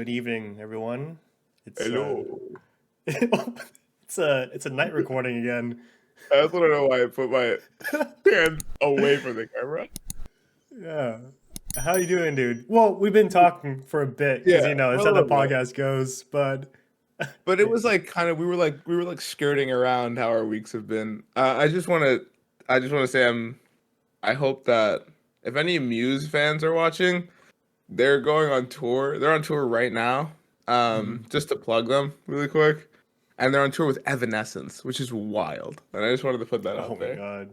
Good evening, everyone. It's Hello. it's a night recording again. I also don't know why I put my hand away from the camera. Yeah. How you doing, dude? Well, we've been talking for a bit because Yeah, that's a how the little bit. podcast goes. But But it was like kind of we were like skirting around how our weeks have been. I just want to say I hope that if any Muse fans are watching, they're going on tour. They're on tour right now. Mhm. Just to plug them really quick. And they're on tour with Evanescence, which is wild. And I just wanted to put that Oh out my there. God,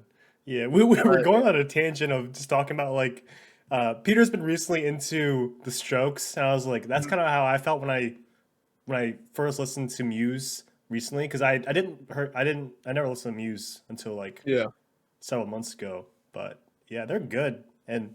yeah, we were Uh, going on a tangent of just talking about like Peter's been recently into the Strokes, and I was like, that's kind of how I felt when I first listened to Muse recently because I never listened to Muse until like yeah. several months ago. But yeah, they're good. And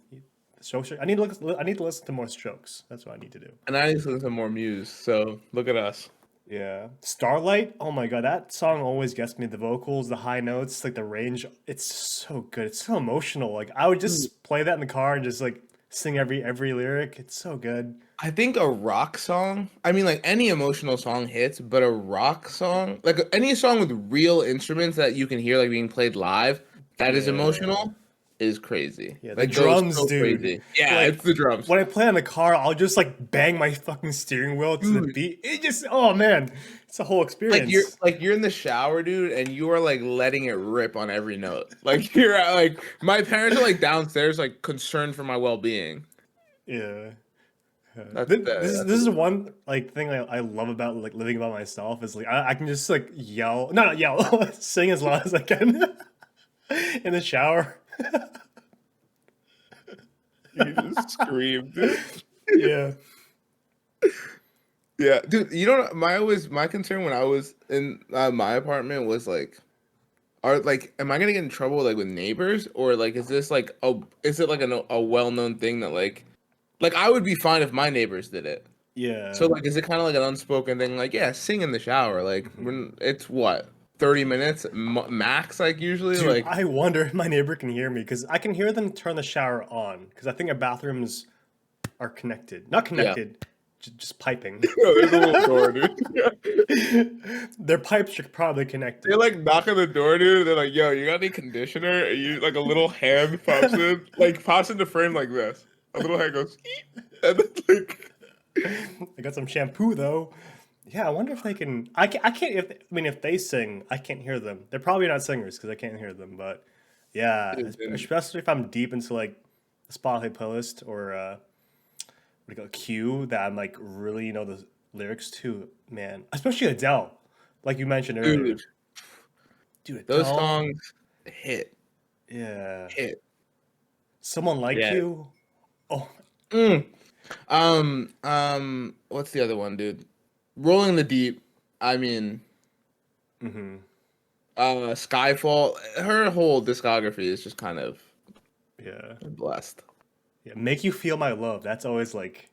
Strokes. I need to listen to more Strokes. That's what I need to do. And I need to listen to more Muse. So look at us. Yeah, Starlight. Oh my God, that song always gets me. The vocals, the high notes, like the range. It's so good. It's so emotional. Like I would just play that in the car and just like sing every lyric. It's so good. I think a rock song, I mean, like any emotional song hits, but a rock song, like any song with real instruments that you can hear like being played live, that is Yeah. emotional, is crazy. Yeah, the Like goes drums, so dude. crazy. Yeah, Like it's the drums. when I play on the car, I'll just like bang my fucking steering wheel to the Dude, beat. It just, oh man, it's a whole like you're experience. like you're in the shower, dude, and you are like letting it rip on every note. Like you're like my parents are like downstairs, like concerned for my well-being. Yeah. That's This is it. one like thing I love about like living by myself is like I can just like yell, no, not yell, sing as loud as I can in the shower. You just scream, dude. Yeah. Yeah, dude. My concern when I was in my apartment was like, am I gonna get in trouble like with neighbors or like is it like a well known thing that like I would be fine if my neighbors did it. So Yeah. like, is it kind of like an unspoken thing? Like, yeah, sing in the shower. Like, Mhm. when it's what 30 minutes max, like usually. Dude, Like, I wonder if my neighbor can hear me because I can hear them turn the shower on because I think our bathrooms are connected. Not yeah, connected, just piping. there's a little door, dude. Yeah. Their pipes are probably They connected. like knock on the door, dude. They're like, "Yo, you got any conditioner?" And you like a little hand pops in the frame like this. A little hand goes, "Eep," and then like, I got some shampoo though. Yeah, I wonder if they can. I can't. If they sing, I can't hear them. They're probably not singers because I can't hear them. But yeah, dude, and especially if I'm deep into like a Spotify playlist or what do you call it, Q that I'm like really know the lyrics to. Man, especially Adele, like you mentioned earlier. dude, Dude, those Adele. songs hit, Yeah, hit. someone like Yeah. you. Oh, Mm. What's the other one, dude? Rolling the Deep. I mean, mm-hmm. Skyfall. Her whole discography is just kind of Yeah, blessed. yeah. Make you feel my love. That's always like,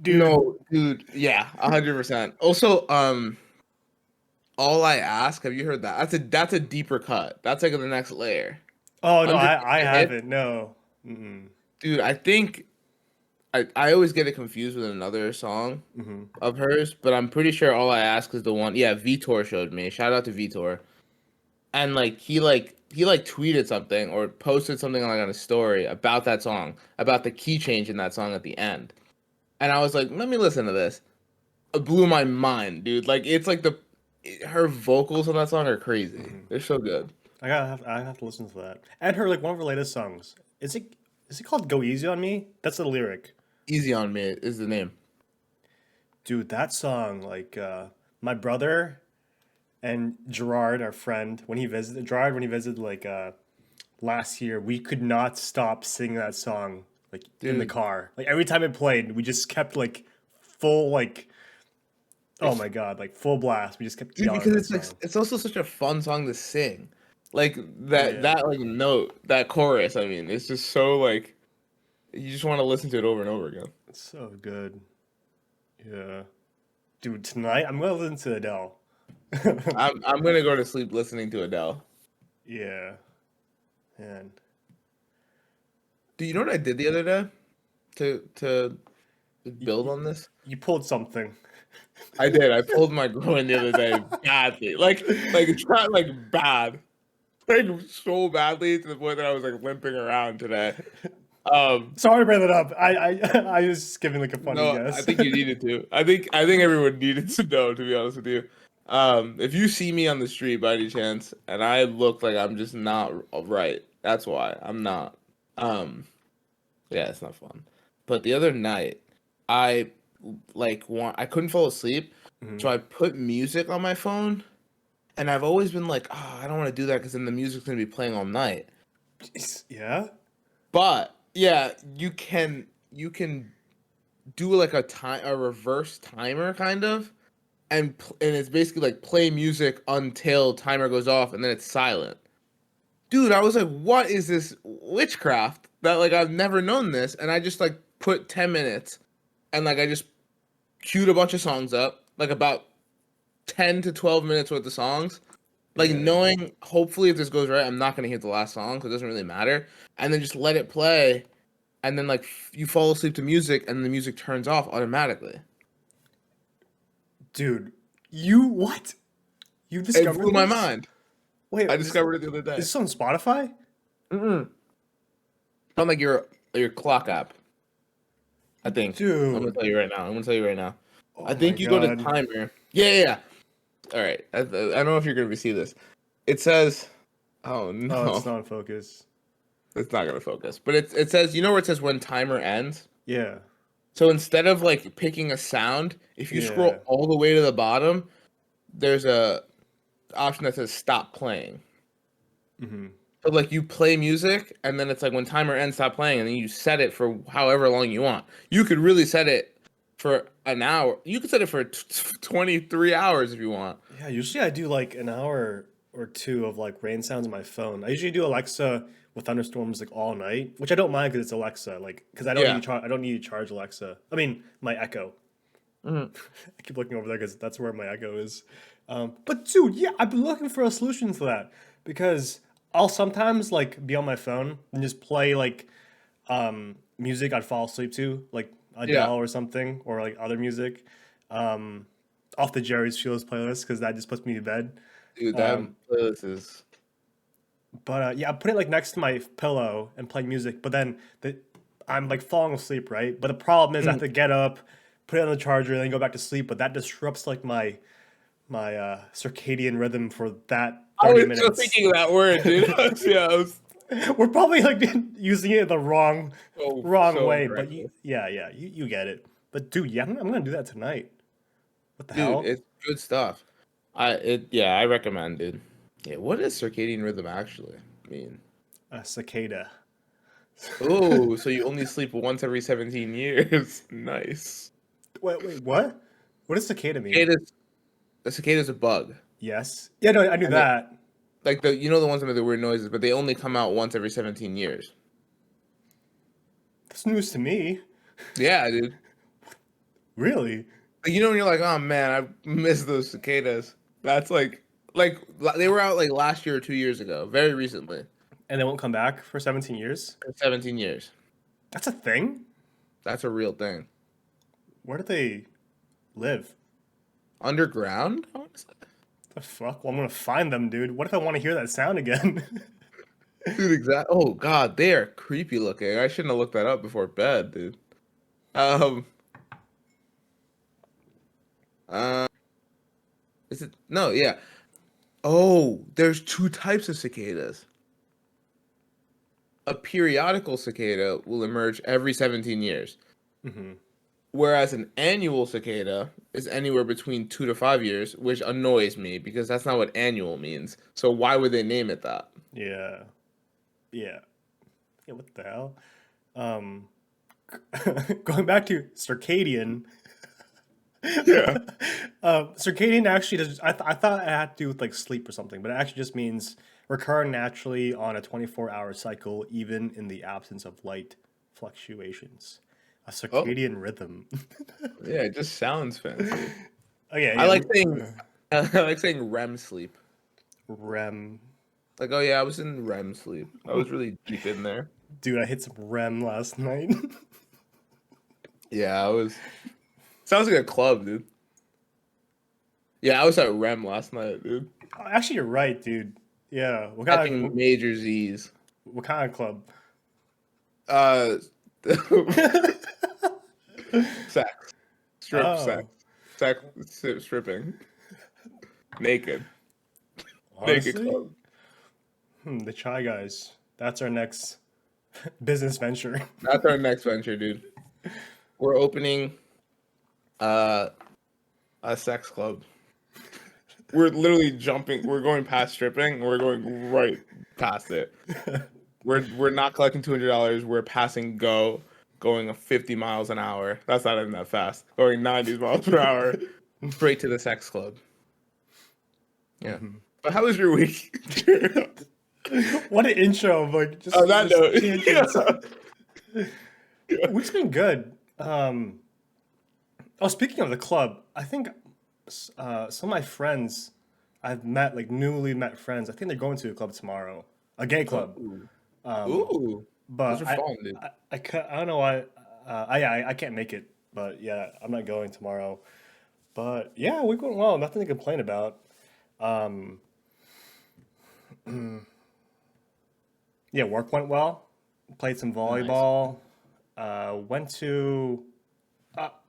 dude. No, dude. Yeah, 100%. Also, All I Ask. Have you heard that? That's a deeper cut. That's like the next layer. Oh no, I 100% hit, haven't. No. Mm-mm. dude. I think I always get it confused with another song Mm-hmm. of hers, but I'm pretty sure All I Ask is the one. Yeah, Vitor showed me. Shout out to Vitor. And like he tweeted something or posted something like on a story about that song, about the key change in that song at the end. And I was like, let me listen to this. It blew my mind, dude. Like it's like her vocals on that song are crazy. Mm-hmm. They're so good. I have to listen to that. And her like one of her latest songs. Is it called "Go Easy on Me"? That's the lyric. Easy on Me is the name. Dude, that song like my brother and Gerard, our friend, when he visited like last year, we could not stop singing that song like in the Dude, car. Like every time it played, we just kept like full like oh it's my God, like full blast. We just kept dude, yelling because that it's like song. it's also such a fun song to sing. Like Yeah. that like note, that chorus, I mean, it's just so like you just want to listen to it over and over again. It's so good. Yeah. Dude, tonight I'm gonna listen to Adele. I'm gonna go to sleep listening to Adele. Yeah. And Do you know what I did the other day? To You, build you, on this. you pulled something. I did. I pulled my groin the other day badly, it's not like bad, like so badly to the point that I was like limping around today. Sorry to bring that up. I was just giving like a funny No, I guess. think you needed to. I think everyone needed to know, to be honest with you. If you see me on the street by any chance and I look like I'm just not right, that's why I'm not. Um, yeah, it's not fun. But the other night, I I couldn't fall asleep, so Mhm. I put music on my phone, and I've always been like, oh, I don't want to do that because then the music's gonna be playing all night. Yeah. But yeah, you can do like a reverse timer kind of, and it's basically like play music until timer goes off and then it's silent. Dude, I was like, what is this witchcraft? That like I've never known this, and I just like put 10 minutes and like I just queued a bunch of songs up, like about 10 to 12 minutes worth of songs. Like Yeah. knowing hopefully if this goes right, I'm not gonna hit the last song because it doesn't really matter. And then just let it play, and then like you fall asleep to music and the music turns off automatically. Dude, you what? You It discovered blew my this? mind. Wait, I is discovered it the other day. this on Spotify? Mm-mm. On like your clock app, I think. I'm gonna Dude. tell you right now. I'm gonna tell you right now. I Oh my think you go to God. timer. Yeah, yeah, yeah. All right. I don't know if you're gonna receive this. It says, "Oh Oh, no, it's not in focus. it's not gonna focus." But it says, you know where it says when timer ends. Yeah. So instead of like picking a sound, if you Yeah. scroll all the way to the bottom, there's a option that says stop playing. Mm-hmm. So like you play music and then it's like when timer ends, stop playing, and then you set it for however long you want. You could really set it for an hour. You could set it for 23 hours if you want. Yeah, usually I do like an hour or two of like rain sounds on my phone. I usually do Alexa with thunderstorms like all night, which I don't mind because it's Alexa. Like, because Yeah. I don't need to charge Alexa. I mean, my Echo. Mhm. I keep looking over there because that's where my Echo is. But dude, yeah, I've been looking for a solution for that because I'll sometimes like be on my phone and just play like music I'd fall asleep to, like Yeah. Adele or something, or like other music, um, off the Jerry's Fields playlist because that just puts me to bed. Dude, that Um, playlist is. but yeah, I put it like next to my pillow and play music. But then I'm like falling asleep, right? But the problem is I have Mm. to get up, put it on the charger, and then go back to sleep. But that disrupts like my circadian rhythm for that I 30 was just minutes. thinking that word, dude. Yeah, I was We're probably like using it the wrong so way, but incorrectly. yeah, you get it. But dude, yeah, I'm gonna do that tonight. What the Dude, hell? it's good stuff. I recommend, dude. Yeah, what does circadian rhythm actually mean? A cicada. Oh, so you only sleep once every 17 years. Nice. Wait, what? What does cicada mean? Cicadas, a cicada's a bug. Yes. Yeah, no, I knew And they that. like the ones that make the weird noises, but they only come out once every 17 years. That's news to me. Yeah, dude. Really? Like, when you're like, oh man, I miss those cicadas. That's they were out like last year or 2 years ago, very recently. And they won't come back for 17 years? 17 years. That's a thing? That's a real thing. Where do they live? Underground? I wanna say. The fuck? Well, I'm gonna find them, dude. What if I want to hear that sound again? Dude, exact. Oh God, they are creepy looking. I shouldn't have looked that up before bed, dude. Um, uh, is it? No, yeah. Oh, there's two types of cicadas. A periodical cicada will emerge every 17 years, Hmm. whereas an annual cicada is anywhere between 2 to 5 years, which annoys me because that's not what annual means. So why would they name it that? Yeah. Yeah. Yeah, what the hell? Um, going back to circadian, Yeah. circadian actually does. I thought it had to do with like sleep or something, but it actually just means recur naturally on a 24-hour cycle, even in the absence of light fluctuations. A Oh, circadian rhythm. yeah. It just sounds fancy. Oh yeah, I yeah. like saying I like saying REM sleep. REM. Like, oh yeah, I was in REM sleep. I was really deep in there. Dude, I hit some REM last night. Yeah, I was. Sounds like a club, dude. Yeah, I was at Rem last night, dude. Oh, actually, you're right, dude. Yeah. Catching major Z's. What kind of club? Uh, sex, sex, Oh, sex, stripping, naked, naked honestly, club. the Chai Guys. That's our next business venture. That's our next venture, dude. We're opening uh a sex club. We're literally jumping. We're going past stripping. We're going right past it. We're not collecting $200. We're passing go, going 50 miles an hour. That's not even that fast. Going 90 miles per hour, straight to the sex club. Yeah. But how was your week? What an intro of like On that just note, tangents. yeah. Week's been good. Oh, speaking of the club, I think some of my friends I've met, like newly met friends, I think they're going to a club tomorrow, a gay club. Ooh, Um, ooh, those but are fun, dude. I don't know why. I can't make it. But yeah, I'm not going tomorrow. But yeah, we went well. Nothing to complain about. Um, yeah, work went well. Played some Nice. volleyball. Went to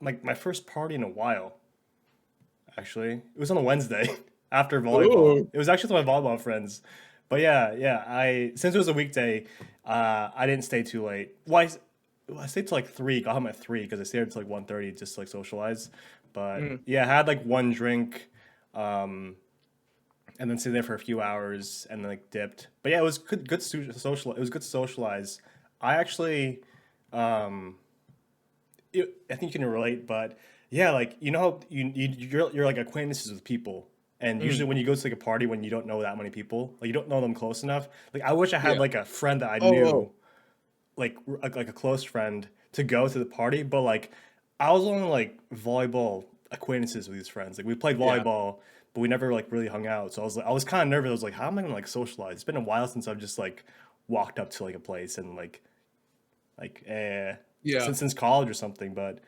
like my first party in a while. Actually, it was on a Wednesday after volleyball. Ooh, It was actually with my volleyball friends. But yeah, yeah. I since it was a weekday, I didn't stay too late. I stayed till like 3. Got home at 3 because I stayed until like 1:30 just to like socialize. But mm, yeah, I had like one drink, um, and then stayed there for a few hours and then like dipped. But yeah, it was good social. It was good to socialize. I actually, um, I think you can relate, but yeah, like you know how you're like acquaintances with people, and usually mm, when you go to like a party when you don't know that many people, like you don't know them close enough. Like I wish I had yeah. like a friend that I Oh, knew, oh, like a close friend to go to the party, but like I was only like volleyball acquaintances with these friends. Like we played yeah, volleyball, but we never like really hung out. So I was kind of nervous. I was like, how am I gonna like socialize? It's been a while since I've just like walked up to like a place and like yeah. since college or something, but.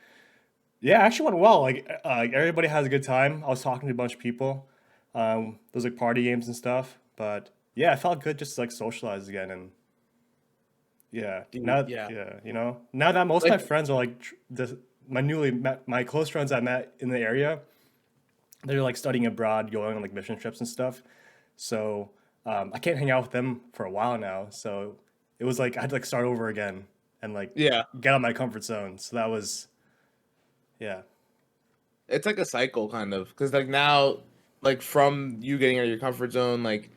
Yeah, it actually went well. Like everybody has a good time. I was talking to a bunch of people. There's like party games and stuff. But yeah, I felt good just to like socialize again. And yeah, Dude, now yeah. yeah, you know, now that most of my Like, friends are like my close friends I met in the area, they're like studying abroad, going on like mission trips and stuff. So I can't hang out with them for a while now. So it was like I had to like start over again and like yeah. get out of my comfort zone. So that was yeah. It's like a cycle, kind of, because like now, like from you getting out of your comfort zone, like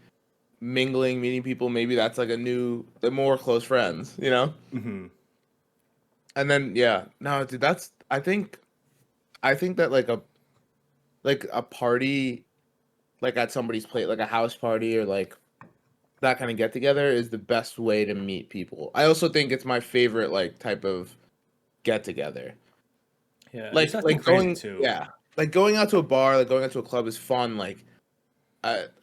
mingling, meeting people, maybe that's like the more close friends, you know? Hmm. And then yeah, no, dude, that's I think that like a party like at somebody's place, like a house party or like that kind of get together is the best way to meet people. I also think it's my favorite like type of get together. Yeah, there's nothing Like crazy going too. yeah, like going out to a bar, like going out to a club is fun. Like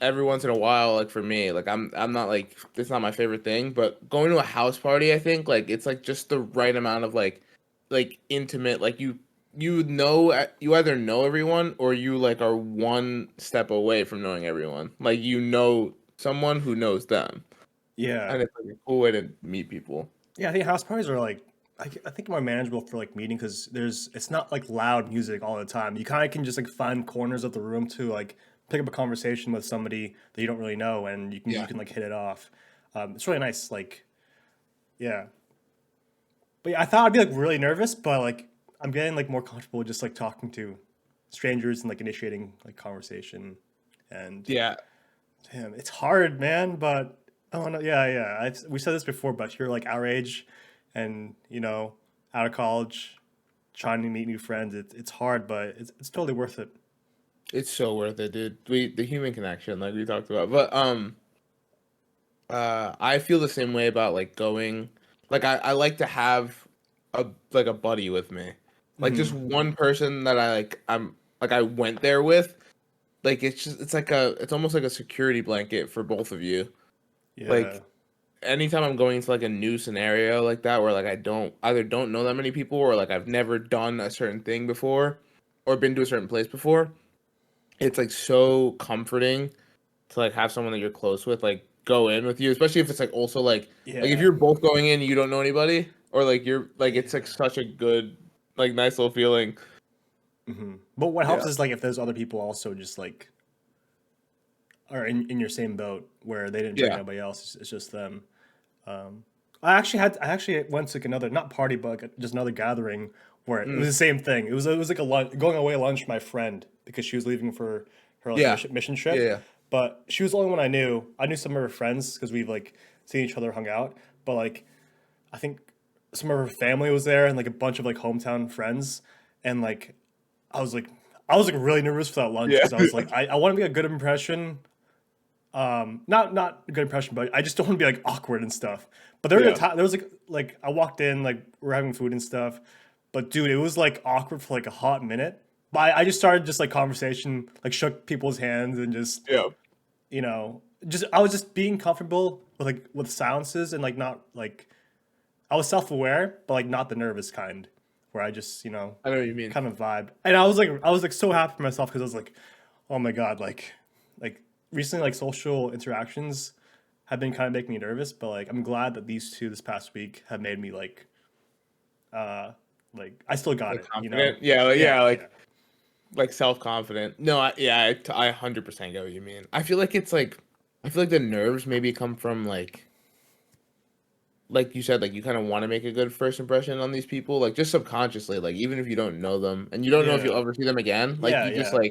every once in a while, like for me, like I'm not like it's not my favorite thing, but going to a house party, I think like it's like just the right amount of like intimate, like you know you either know everyone or you like are one step away from knowing everyone. Like you know someone who knows them, Yeah, and it's like a cool way to meet people. yeah. I think house parties are like I think more manageable for like meeting because there's it's not like loud music all the time. You kind of can just like find corners of the room to like pick up a conversation with somebody that you don't really know, and you Yeah, can like hit it off. It's really nice. Like yeah, but yeah, I thought I'd be like really nervous, but like I'm getting like more comfortable just like talking to strangers and like initiating like conversation. And yeah, damn, it's hard, man. But oh no, yeah, yeah. We said this before, but you're like our age, and you know, out of college, trying to meet new friends. It's hard, but it's totally worth it. it's so worth it, dude. The human connection, like we talked about, but I feel the same way about like going. Like I like to have a buddy with me, like just Hmm. one person that I'm like I went there with. Like it's almost like a security blanket for both of you. Yeah, Like anytime I'm going into like a new scenario like that, where like I don't know that many people, or like I've never done a certain thing before, or been to a certain place before, it's like so comforting to like have someone that you're close with like go in with you, especially if it's like also like if Yeah. you're both going in and you don't know anybody, or like you're like it's like such a good like nice little feeling. But what helps Yeah. is like if there's other people also just like are in your same boat where they didn't drink Yeah. nobody else. It's just them. I actually went to like another not party but like just another gathering where it was Mm. the same thing. It was like a lunch, going away lunch with my friend because she was leaving for her like Yeah. mission Yeah. trip. Yeah. But she was the only one I knew. I knew some of her friends because we've like seen each other, hung out. But like I think some of her family was there and like a bunch of like hometown friends. And like I was like I was like really nervous for that lunch Yeah. because I was like I want to make a good impression, not a good impression, but I just don't want to be like awkward and stuff. But there was a Yeah. time there was like I walked in, like we're having food and stuff, but dude, it was like awkward for like a hot minute. But I just started just like conversation, like shook people's hands and just Yeah. just I was just being comfortable with like with silences and like not like I was self aware, but like not the nervous kind, where I just I know what you mean. kind of vibe. And I was like so happy for myself because I was like, oh my god, like recently like social interactions have been kind of making me nervous, but like I'm glad that these two this past week have made me like I still got Like it, confident. Yeah. Like, Yeah, yeah. yeah, Like self-confident. No, I 100% get what you mean. I feel like it's like I feel like the nerves maybe come from like you said, like you kind of want to make a good first impression on these people, like just subconsciously, like even if you don't know them and you don't know if you'll yeah, ever see them again, like yeah, you just yeah,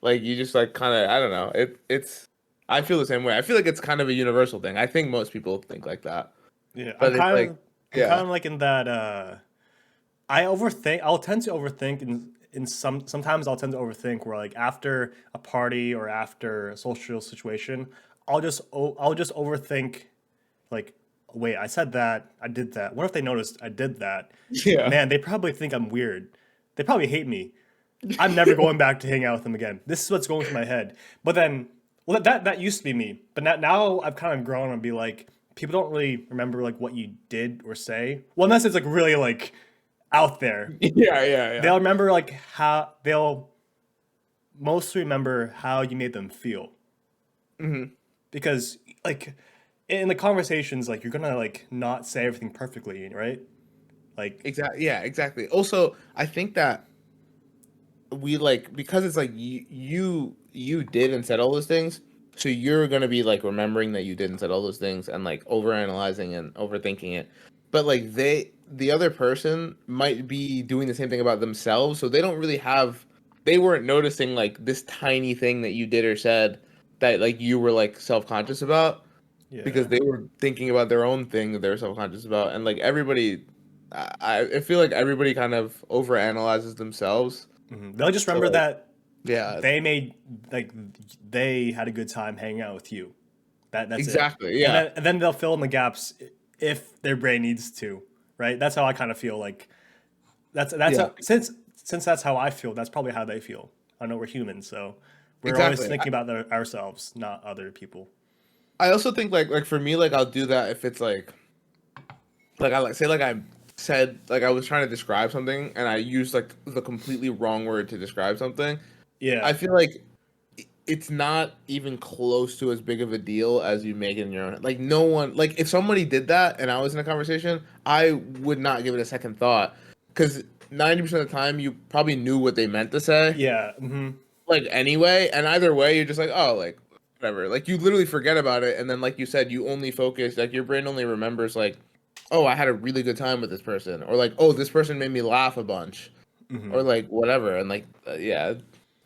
like you just like kind of I don't know. It's I feel the same way. I feel like it's kind of a universal thing. I think most people think like that, yeah. but it's like I'm kind yeah, of like in that I overthink. I'll tend to overthink in sometimes I'll tend to overthink where like after a party or after a social situation, I'll just overthink like wait, I said that, I did that. What if they noticed I did that? yeah, Man, they probably think I'm weird. They probably hate me. I'm never going back to hang out with them again. This is what's going through my head. But then, well, that used to be me. But now I've kind of grown and be like, people don't really remember like what you did or say. Well, unless it's like really like out there. yeah, yeah, yeah. They'll remember like how they'll mostly remember how you made them feel Hmm. because like in the conversations like you're gonna like not say everything perfectly, right? Like Exactly. Yeah, exactly. Also, I think that we like because it's like you did and said all those things, so you're gonna be like remembering that you did and said all those things and like overanalyzing and overthinking it. But like the other person might be doing the same thing about themselves, so they don't really have they weren't noticing like this tiny thing that you did or said that like you were like self-conscious about because yeah. they were thinking about their own thing that they were self-conscious about, and like everybody I feel like everybody kind of overanalyzes themselves. They'll just So remember like that yeah, they made like they had a good time hanging out with you. That's it. exactly. Yeah. And then they'll fill in the gaps if their brain needs to, right? That's how I kind of feel like that's Yeah. how, since that's how I feel, that's probably how they feel. I know we're humans, so we're always Exactly. thinking about ourselves, not other people. I also think like for me like I'll do that if it's like I like say like I said like I was trying to describe something and I used like the completely wrong word to describe something. Yeah. I feel like it's not even close to as big of a deal as you make it in your own. Like no one like if somebody did that and I was in a conversation, I would not give it a second thought because 90% of the time you probably knew what they meant to say Yeah. like anyway, and either way you're just like oh like whatever. Like you literally forget about it and then like you said you only focus like your brain only remembers like oh I had a really good time with this person or like oh this person made me laugh a bunch or like whatever and like yeah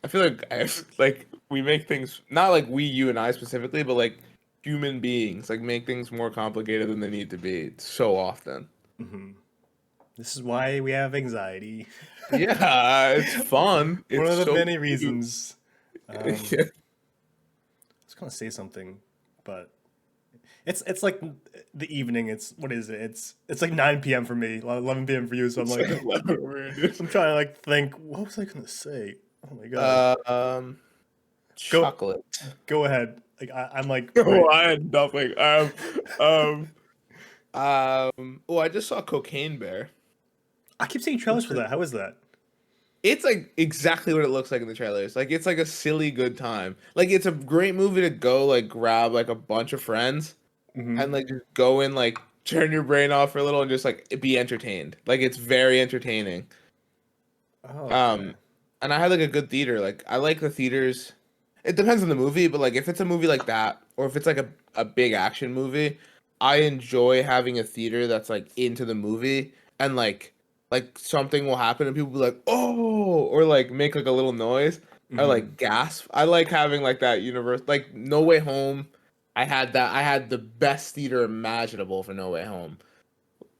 I feel like like we make things not like we you and I specifically but like human beings like make things more complicated than they need to be so often. This is why we have anxiety. Yeah, it's fun, One it's of the so many cute. reasons. I Yeah. was gonna say something, but it's like the evening. It's what is it? It's like 9 p.m. for me, 11 p.m. for you. So I'm It's like like 11 weird. I'm trying to like think. What was I gonna say? Oh my god. uh, um Go chocolate. go ahead. Like I'm like, Oh, right. I had nothing. Um, oh, I just saw Cocaine Bear. I keep seeing trailers for that. How is that? It's like exactly what it looks like in the trailers. Like it's like a silly good time. Like it's a great movie to go like grab like a bunch of friends Hmm. and like just go in like turn your brain off for a little and just like be entertained. Like it's very entertaining. Oh, okay. Um, and I had like a good theater. Like I like the theaters. It depends on the movie, but like if it's a movie like that, or if it's like a big action movie, I enjoy having a theater that's like into the movie and like something will happen and people will be like, oh, or like make like a little noise or Hmm. like gasp. I like having like that universe like No Way Home. I had that I had the best theater imaginable for No Way Home.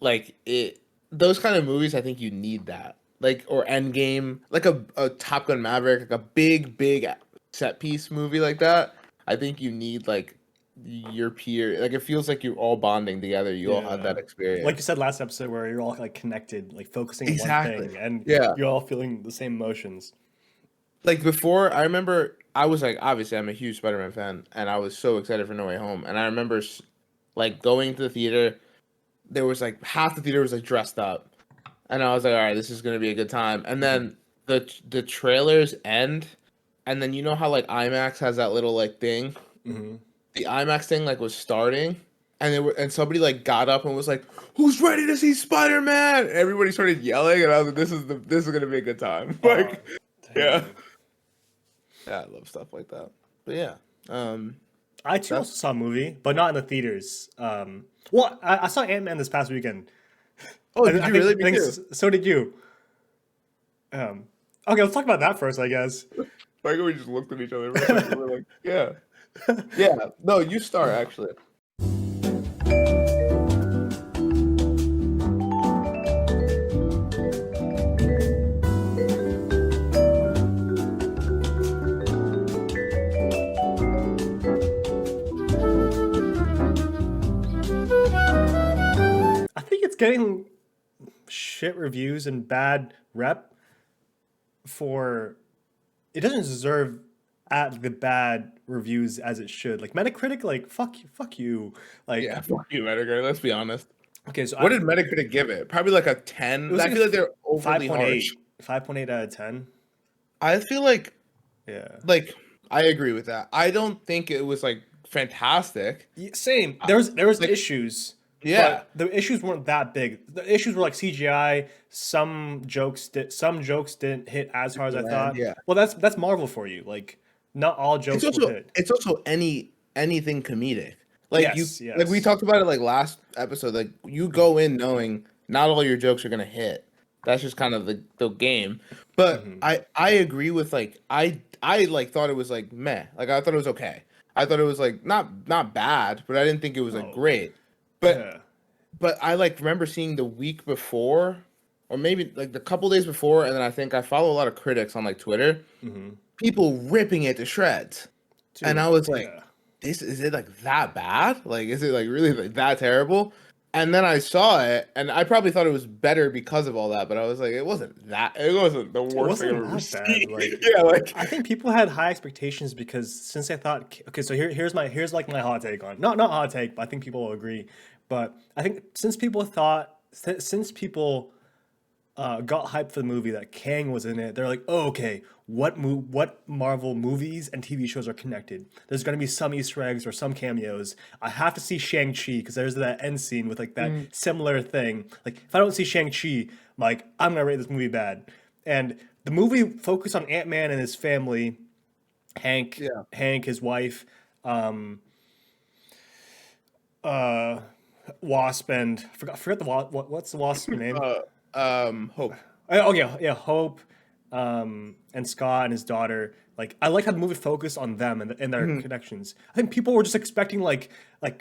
Like it those kind of movies I think you need that. Like or Endgame, like a Top Gun Maverick, like a big set piece movie like that. I think you need like your peer like it feels like you're all bonding together. You all had Yeah. that Like you experience. said last episode, where you're all like connected, like focusing on one Exactly. thing, and Yeah. you're all feeling the same emotions. Like before, I remember I was like obviously I'm a huge Spider-Man fan and I was so excited for No Way Home and I remember like going to the theater there was like half the theater was like dressed up and I was like, all right, this is gonna be a good time. And Hmm. then the trailers end, and then you know how like IMAX has that little like thing. Hmm. The IMAX thing like was starting, and and somebody like got up and was like, "Who's ready to see Spider Man?" Everybody started yelling, and I was like, this is gonna be a good time." Oh, Like, yeah, dang. yeah, I love stuff like that. But yeah, um, I too that's also saw a movie, but not in the theaters. Well, I saw Ant-Man this past weekend. oh, I, did I you think really? I Me think too. so did you. Um, okay, let's talk about that first, I guess. Like we just looked at each other for a second. We're like, yeah, yeah. No, you start actually. I think it's getting shit reviews and bad rep for it doesn't deserve at the bad reviews as it should. Like Metacritic, like fuck you. Yeah, Like fuck you, Metacritic. Let's be honest. okay, so What did Metacritic give it? Probably like a it 10. was I like feel like they're five overly point harsh. eight, 5.8 out of 10. I feel Yeah. like I agree with that. I don't think it was like fantastic. Same. I- There was Like issues, yeah. but the issues weren't that big. The issues were like CGI. Some jokes didn't hit as hard as I Land, thought. yeah. Well, that's Marvel for you. Like not all jokes will hit. It's also anything comedic. Like you Yes, like we yes. talked about it like last episode. Like you go in knowing not all your jokes are gonna hit. That's just kind of the game. But Hmm. I agree with like I like thought it was like meh. Like I thought it was okay. I thought it was like not bad, but I didn't think it was like Oh, great. But yeah. but I like remember seeing the week before, or maybe like the couple days before, and then I think I follow a lot of critics on like Twitter, Hmm. people ripping it to shreds, and I Dude, was like, yeah. "This is it like that bad? Like is it like really like that terrible?" And then I saw it, and I probably thought it was better because of all that, but I was like, it wasn't that. It wasn't the Dude, it worst thing I've wasn't ever that seen. bad. Like Yeah, like I think people had high expectations because since they thought okay, so here's like my hot take on not hot take, but I think people will agree. But I think since people got hyped for the movie that Kang was in it. They're like, oh, okay, what Marvel movies and TV shows are connected? There's gonna be some Easter eggs or some cameos. I have to see Shang Chi because there's that end scene with like that mm, similar thing. Like if I don't see Shang Chi, like I'm gonna rate this movie bad. And the movie focused on Ant Man and his family, yeah, Hank, his wife, um, uh, Wasp, and forgot the what's the Wasp's name? uh, Hope. Oh yeah, yeah, Hope, and Scott and his daughter. Like I like how the movie focused on them and their Mhm. connections. I think people were just expecting like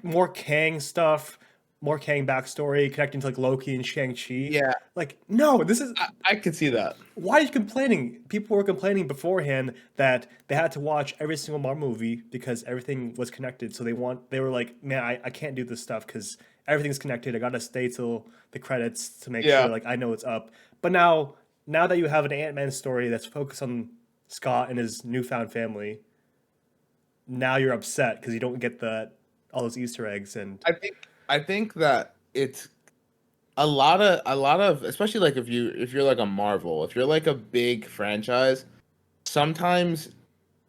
more Kang stuff, more Kang backstory connecting to like Loki and Shang Chi. Yeah, Like no, this is I could see that. why are you complaining? People were complaining beforehand that they had to watch every single Marvel movie because everything was connected. So they were like, man, I can't do this stuff because everything's connected. I gotta stay till the credits to make sure Yeah, like I know it's up. But now that you have an Ant Man story that's focused on Scott and his newfound family, now you're upset because you don't get the all those Easter eggs and I think that it's a lot of especially like if you're like a Marvel, if you're like a big franchise, sometimes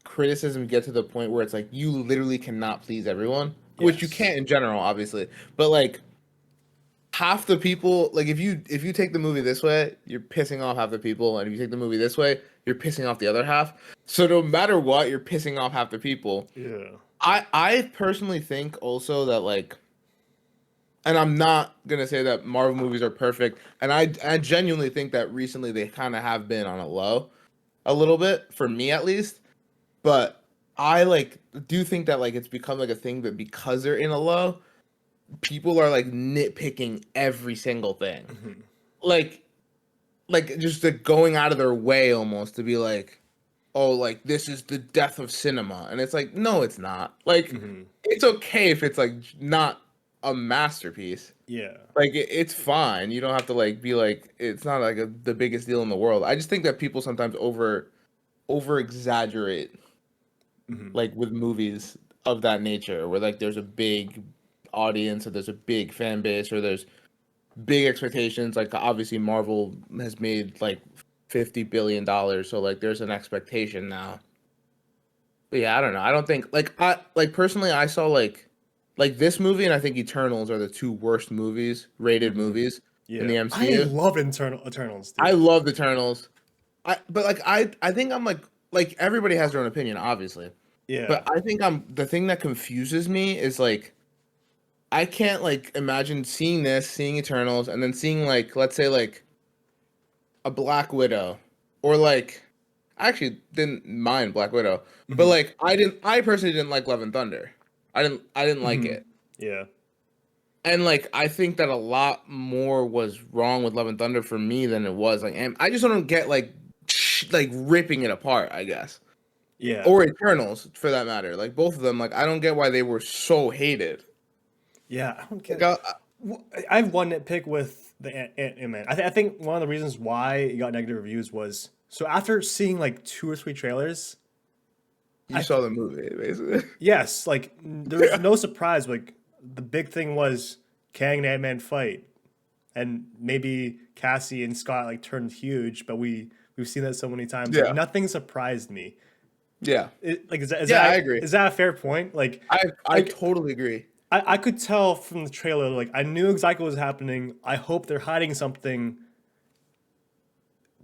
criticism get to the point where it's like you literally cannot please everyone, which you yes. can't in general, obviously. But like half the people, like if you take the movie this way, you're pissing off half the people, and if you take the movie this way, you're pissing off the other half. So no matter what, you're pissing off half the people. Yeah. I personally think also that like, and I'm not gonna say that Marvel movies are perfect, and I genuinely think that recently they kind of have been on a low, a little bit for me at least. But I like do think that like it's become like a thing that because they're in a low, people are like nitpicking every single thing, Mhm. like just like going out of their way almost to be like, oh, like this is the death of cinema, and it's like no, it's not. Like Mhm. it's okay if it's like not a masterpiece. Yeah. Like it's fine. You don't have to like be like it's not like the biggest deal in the world. I just think that people sometimes over exaggerate Mhm. like with movies of that nature where like there's a big audience or there's a big fan base or there's big expectations. Like obviously Marvel has made like $50 billion, so like there's an expectation now. But yeah, I don't know. I don't think I like personally I saw like this movie and I think Eternals are the two worst movies, rated Mhm. movies in Yeah. the I MCU. love Eternals, I dude. love Eternals. But like I think I'm like everybody has their own opinion, obviously. But Yeah. I think I'm the thing that confuses me is like I can't like imagine seeing this, seeing Eternals, and then seeing like let's say like a Black Widow, or like I actually didn't mind Black Widow, but Mhm. like I personally didn't like Love and Thunder. I didn't like Mhm. it, Yeah. and like I think that a lot more was wrong with Love and Thunder for me than it was like, and I just don't get like ripping it apart, I guess, Yeah. or Eternals for that matter. Like both of them, like I don't get why they were so hated. Yeah. I don't Like get. I have one nitpick with the Ant-Man. I think one of the reasons why it got negative reviews was so after seeing like two or three trailers, you I saw th- the movie, basically. yes, like there was no surprise. Like the big thing was Kang and Ant-Man fight, and maybe Cassie and Scott like turned huge, but we've seen that so many times. Like Yeah, nothing surprised me. yeah, Like is that yeah. I agree. is that a fair point? Like I like totally agree. I could tell from the trailer, like I knew exactly what was happening. I hope they're hiding something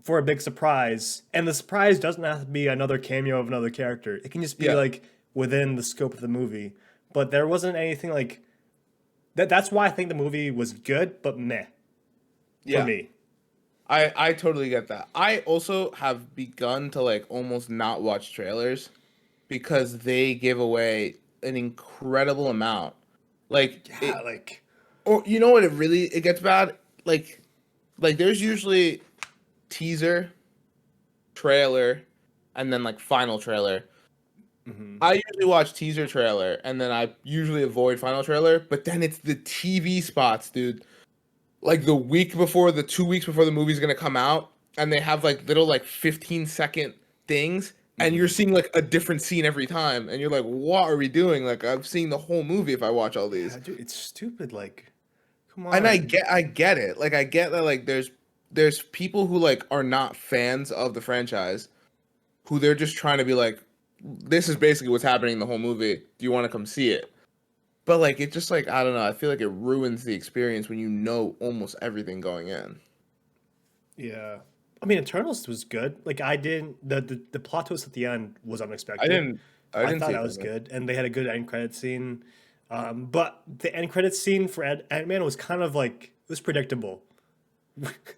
for a big surprise, and the surprise doesn't have to be another cameo of another character. It can just be Yeah, like within the scope of the movie. But there wasn't anything like that. That's why I think the movie was good, but meh for yeah. me. I totally get that. I also have begun to like almost not watch trailers because they give away an incredible amount. Like Yeah, it, like or you know what? It gets bad. Like there's usually teaser, trailer, and then like final trailer. mhm. I usually watch teaser trailer and then I usually avoid final trailer, but then it's the TV spots, dude. Like the week before, the 2 weeks before the movie's gonna come out, and they have like little like 15-second things, and you're Mhm. seeing like a different scene every time, and you're like, what are we doing? Like I'm seeing the whole movie if I watch all these. Yeah, dude, it's stupid. Like, come And I on. get it. Like I get that like there's people who like are not fans of the franchise who they're just trying to be like, this is basically what's happening in the whole movie. Do you want to come see it? But like it just like I don't know. I feel like it ruins the experience when you know almost everything going in. Yeah. I mean, Eternals was good. Like, I didn't the plot twist at the end was I unexpected. didn't I I didn't thought see it that was coming. good, and they had a good end credit scene. But the end credit scene for Ant-Man was kind of like it was predictable.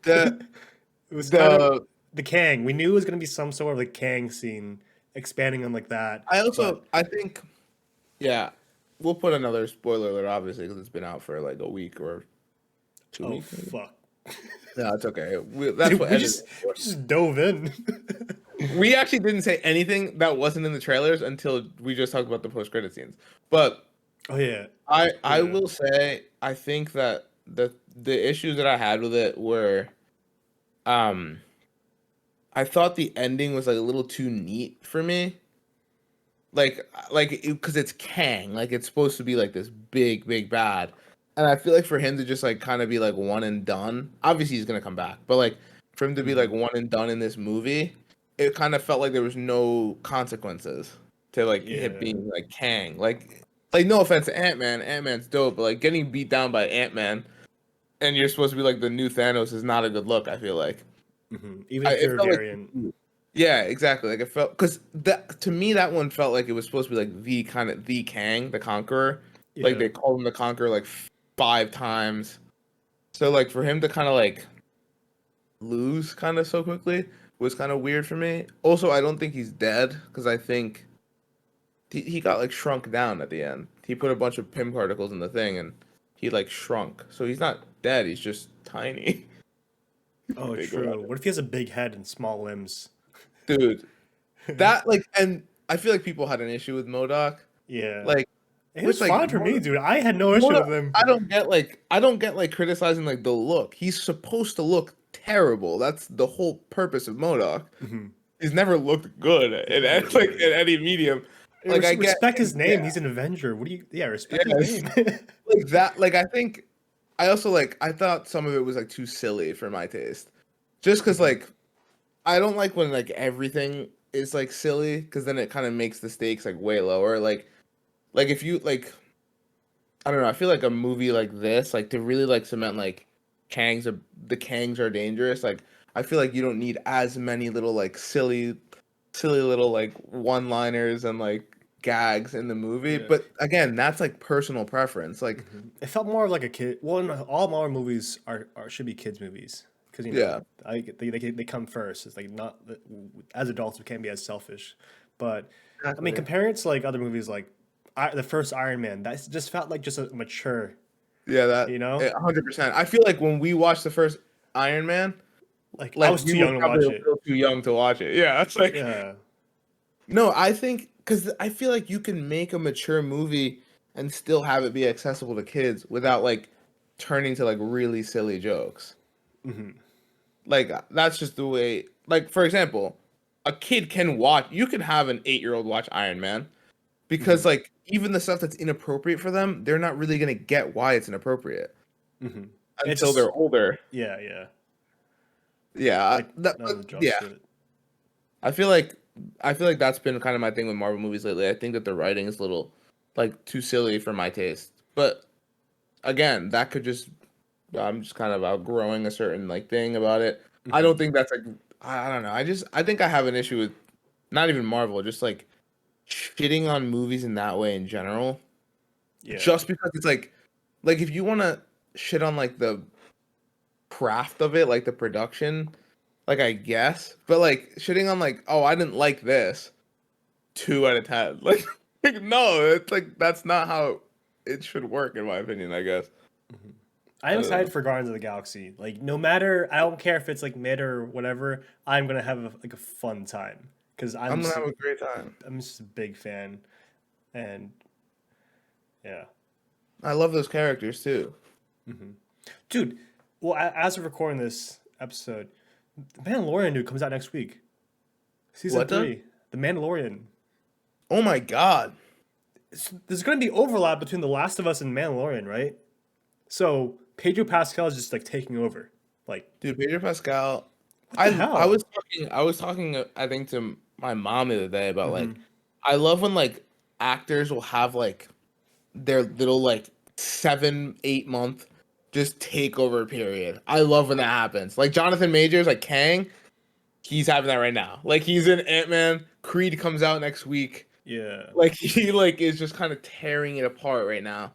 The It was kind of the the Kang. We knew it was going to be some sort of like Kang scene expanding on like that. I But also I think yeah, we'll put another spoiler alert obviously because it's been out for like a week or two oh weeks maybe. fuck, No, it's okay. That's dude, what editing is we for. just dove in. We actually didn't say anything that wasn't in the trailers until we just talked about the post credit scenes. But Oh yeah, I yeah. will say I think that the issues that I had with it were um I thought the ending was like a little too neat for me. like because it's Kang, like it's supposed to be like this big bad, and I feel like for him to just like kind of be like one and done. Obviously, he's gonna come back, but like for him to be like one and done in this movie, it kind of felt like there was no consequences to like him Yeah. being like Kang. Like no offense to Ant-Man, Ant-Man's dope, but like getting beat down by Ant-Man and you're supposed to be like the new Thanos is not a good look. I feel like Even if it you're a felt like variant. yeah, exactly. Like it felt because that to me that one felt like it was supposed to be like the kind of the Kang, the Conqueror. Like Yeah. they called him the Conqueror like 5 times. So like for him to kind of like lose kind of so quickly was kind of weird for me. Also, I don't think he's dead because I think he got like shrunk down at the end. He put a bunch of Pym particles in the thing and he like shrunk. So he's not dead. He's just tiny. Oh, Think about true. it. What if he has a big head and small limbs? Dude, that like, and I feel like people had an issue with Modoc, Yeah. like, It was which like fine for me, dude. I had no issue Modoc, with him. I don't get like criticizing like the look. He's supposed to look terrible. That's the whole purpose of Modoc. Mhm. He's never looked good like in any medium. Like I get, Respect his yeah, name. He's an Avenger. What do you? Yeah, respect his yes, name. like that. Like I think I also like I thought some of it was like too silly for my taste, just because like I don't like when like everything is like silly because then it kind of makes the stakes like way lower. Like if you like I don't know, I feel like a movie like this, like to really like cement like the Kangs are dangerous. Like I feel like you don't need as many little like silly little like one-liners and like gags in the movie. Yeah. But again, that's like personal preference. Like It felt more like a kid. Well, no, all Marvel movies are should be kids movies because yeah, they come first. It's like not as adults we can't be as selfish, but I mean exactly. comparing it to like other movies like the first Iron Man, that just felt like just a mature, Yeah, that you know. 100%. I feel like when we watched the first Iron Man, Like I like was we too were young to probably watch a it. little too young to watch it. Yeah, it's like Yeah, no, I think because I feel like you can make a mature movie and still have it be accessible to kids without like turning to like really silly jokes. Like that's just the way. Like for example, a kid can watch. You can have an 8-year-old watch Iron Man because like even the stuff that's inappropriate for them, they're not really gonna get why it's inappropriate it's until just they're older. yeah. Yeah, Like none of the jokes yeah. fit. I feel like I feel like that's been kind of my thing with Marvel movies lately. I think that the writing is a little like too silly for my taste. But again, that could just I'm just kind of outgrowing a certain like thing about it. I don't think that's like I don't know. I think I have an issue with not even Marvel, just like shitting on movies in that way in general. Yeah, Just because it's like if you want to shit on like the craft of it, like the production, like I guess, but like shitting on like, oh, I didn't like this. 2 out of 10. Like no, it's like that's not how it should work in my opinion. I guess. I I am don't know. excited for Guardians of the Galaxy. Like no matter, I don't care if it's like mid or whatever. I'm gonna have like a fun time because I'm gonna have a great time. I'm just a big fan, and yeah, I love those characters too. dude. Well, as we're recording this episode, the Mandalorian dude comes out next week. Season What the? 3, The Mandalorian. Oh my god, There's gonna be overlap between The Last of Us and Mandalorian, right? So Pedro Pascal is just like taking over. Like dude, Pedro Pascal. what the hell? I was talking I think to my mom the other day about like I love when like actors will have like their little like 7 8 month just takeover period. I love when that happens. Like Jonathan Majors, like Kang, he's having that right now. Like he's in Ant-Man. Creed comes out next week. Yeah. Like he like is just kind of tearing it apart right now.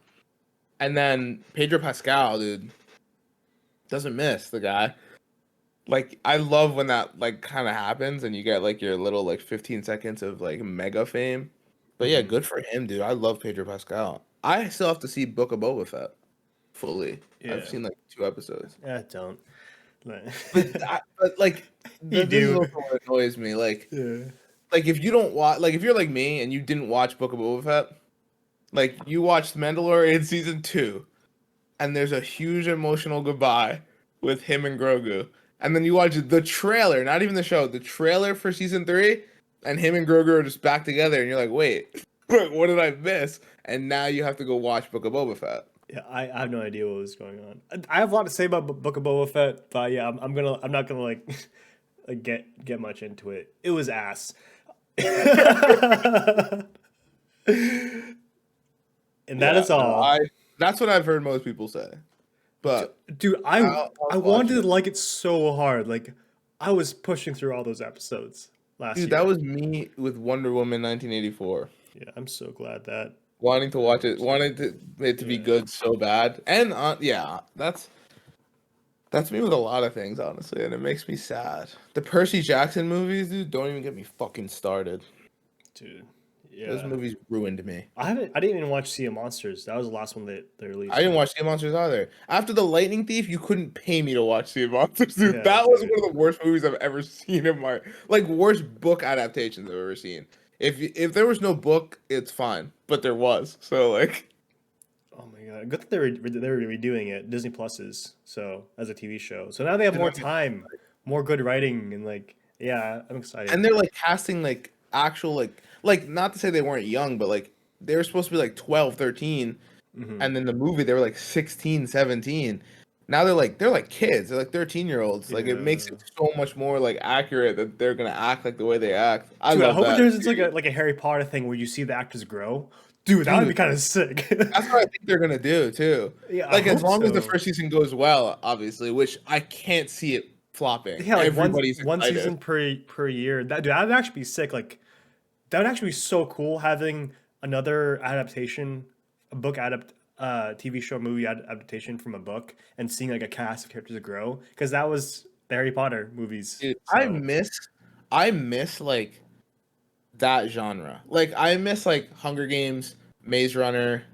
And then Pedro Pascal, dude, doesn't miss the guy. Like I love when that like kind of happens and you get like your little like 15 seconds of like mega fame. But yeah, good for him, dude. I love Pedro Pascal. I still have to see Book of Boba Fett fully. I've Yeah. seen like 2 episodes. Yeah, don't. But like You this is do. also what annoys me. Yeah. Like if you don't watch, like if you're like me and you didn't watch Book of Boba Fett, like you watched Mandalorian season 2, and there's a huge emotional goodbye with him and Grogu, and then you watch the trailer, not even the show, the trailer for season 3. and him and Grogu are just back together, and you're like, wait, what did I miss? And now you have to go watch Book of Boba Fett. Yeah, I have no idea what was going on. I have a lot to say about Book of Boba Fett, but yeah, I'm not gonna like, like get much into it. It was ass. And that is all. That's what I've heard most people say. But Dude, I I'll wanted watch to it. like it so hard. Like I was pushing through all those episodes last Dude, year. that was me with Wonder Woman 1984. Yeah, I'm so glad that. Wanting to watch it, it to be Yeah. good so bad. And yeah, that's me with a lot of things, honestly, and it makes me sad. The Percy Jackson movies, dude, don't even get me fucking started. Dude. Those Yeah. movies ruined me. I didn't even watch Sea of Monsters. That was the last one that they released. I didn't watch Sea of Monsters either. After The Lightning Thief, you couldn't pay me to watch Sea of Monsters, dude. Yeah, That was dude. one of the worst movies I've ever seen in my worst book adaptations I've ever seen. If there was no book, it's fine, but there was. So like, Oh my god! Good that they're redoing it. Disney Pluses, so as a TV show. So now they have more time, more good writing, and like, yeah, I'm excited. and they're like casting like actual like not to say they weren't young, but like they were supposed to be like 12, 13, and then the movie they were like 16, 17. Now they're like kids. They're like 13-year-olds. Like it makes it so much more like accurate that they're gonna act like the way they act. I Dude, I love hope that. there's like a Harry Potter thing where you see the actors grow. Dude, that would be kind of sick. That's what I think they're gonna do too. Yeah, I Like as hope long as the so. first season goes well, obviously, which I can't see it flopping. Yeah, like Everybody's one excited. season per year. That would actually be sick. Like that would actually be so cool having another adaptation, a book TV show movie adaptation from a book, and seeing like a cast of characters grow, because that was the Harry Potter movies. Dude, So, I miss like that genre. Like I miss like Hunger Games, Maze Runner,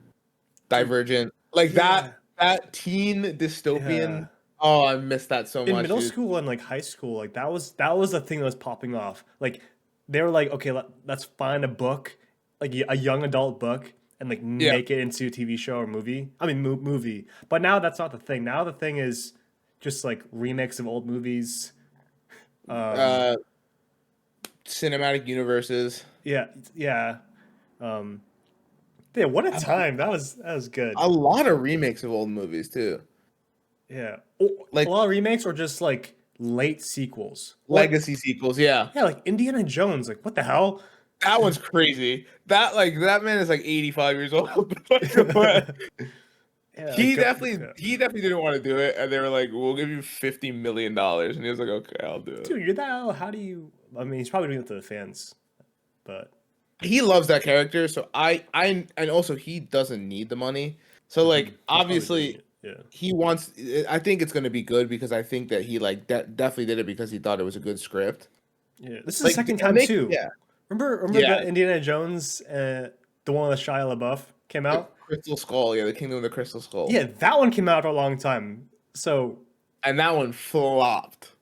Divergent, like yeah, that teen dystopian. yeah. Oh, I miss that so In much, middle dude. school and like high school, like that was the thing that was popping off. Like they were like, okay, let's find a book, like a young adult book, and like Yeah. make it into a TV show or movie. I mean, movie. But now that's not the thing. Now the thing is just like remakes of old movies. Uh, cinematic universes. Yeah, yeah. Um, yeah. What a time that was good. A lot of remakes of old movies too. Yeah, Like a lot of remakes or just like late sequels. Like, legacy sequels, yeah. yeah, like Indiana Jones. Like what the hell? That one's crazy. That man is like 85 years old. But Yeah, he like, definitely didn't want to do it, and they were like, "We'll give you $50 million," and he was like, "Okay, I'll do it." dude, you're that. How do you? I mean, he's probably doing it to the fans, but He loves that character, so and also he doesn't need the money. So like he's probably obviously doing it. he wants. I think it's gonna be good because I think that he like definitely did it because he thought it was a good script. Yeah, this is Like, the second and time they- too. Yeah, Remember Yeah. the Indiana Jones, the one with Shia LaBeouf came out. Crystal Skull. Yeah, the Kingdom of the Crystal Skull. Yeah, that one came out for a long time. So and that one flopped.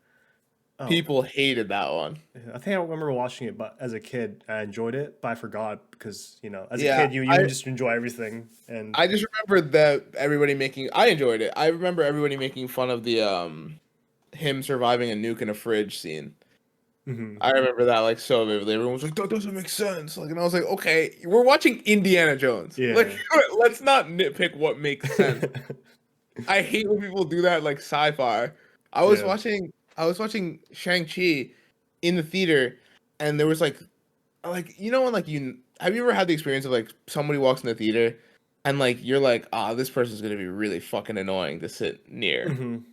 oh, People hated that one. I think I remember watching it, but as a kid, I enjoyed it, but I forgot because as Yeah, a kid, you just enjoy everything, and I just remember that everybody making. I enjoyed it. I remember everybody making fun of the him surviving a nuke in a fridge scene. Mhm. I remember that like so vividly. Everyone was like, "That doesn't make sense." Like, and I was like, "Okay, we're watching Indiana Jones. Yeah. Like, let's not nitpick what makes sense." I hate when people do that like sci-fi. I was watching Shang-Chi in the theater, and there was like you know when like you have you ever had the experience of like somebody walks in the theater and like you're like, this person's gonna be really fucking annoying to sit near. Mhm.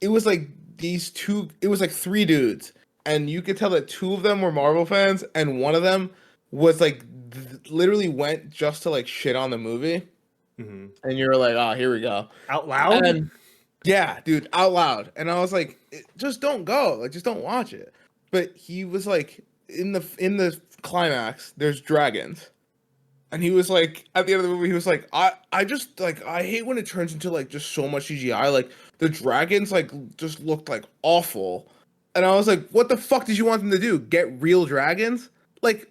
It was like it was like three dudes, and you could tell that two of them were Marvel fans, and one of them was like literally went just to like shit on the movie, Mhm. and you're like, here we go. Out loud. And yeah, dude, out loud. And I was like, just don't go. Like, just don't watch it. But he was like, in the climax, there's dragons. And he was like, at the end of the movie, he was like, I just like I hate when it turns into like just so much CGI. Like the dragons like just looked like awful. And I was like, what the fuck did you want them to do? Get real dragons? Like